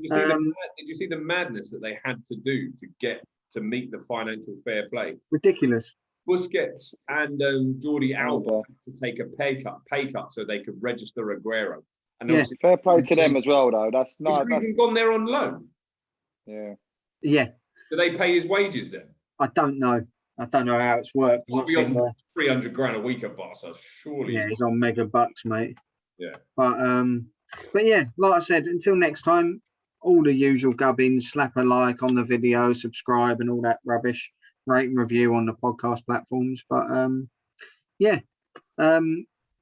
you see the madness that they had to do to get to meet the financial fair play? ridiculous. Busquets and Jordi Alba to take a pay cut so they could register Aguero. And Yeah. obviously, Fair play to them as well, though. That's has nice. Griezmann gone there on loan? Yeah. Yeah, Do they pay his wages then? I don't know. I don't know how it's worked. He'll be on 300 grand a week at Barca, surely. Yeah, he's on mega bucks, mate. Yeah. But yeah, like I said, until next time, all the usual gubbins, slap a like on the video, subscribe and all that rubbish, rate and review on the podcast platforms. But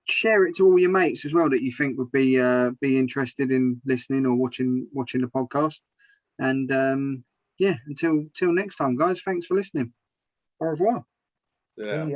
share it to all your mates as well that you think would be interested in listening or watching the podcast. And until next time, guys, thanks for listening. Au revoir. Yeah.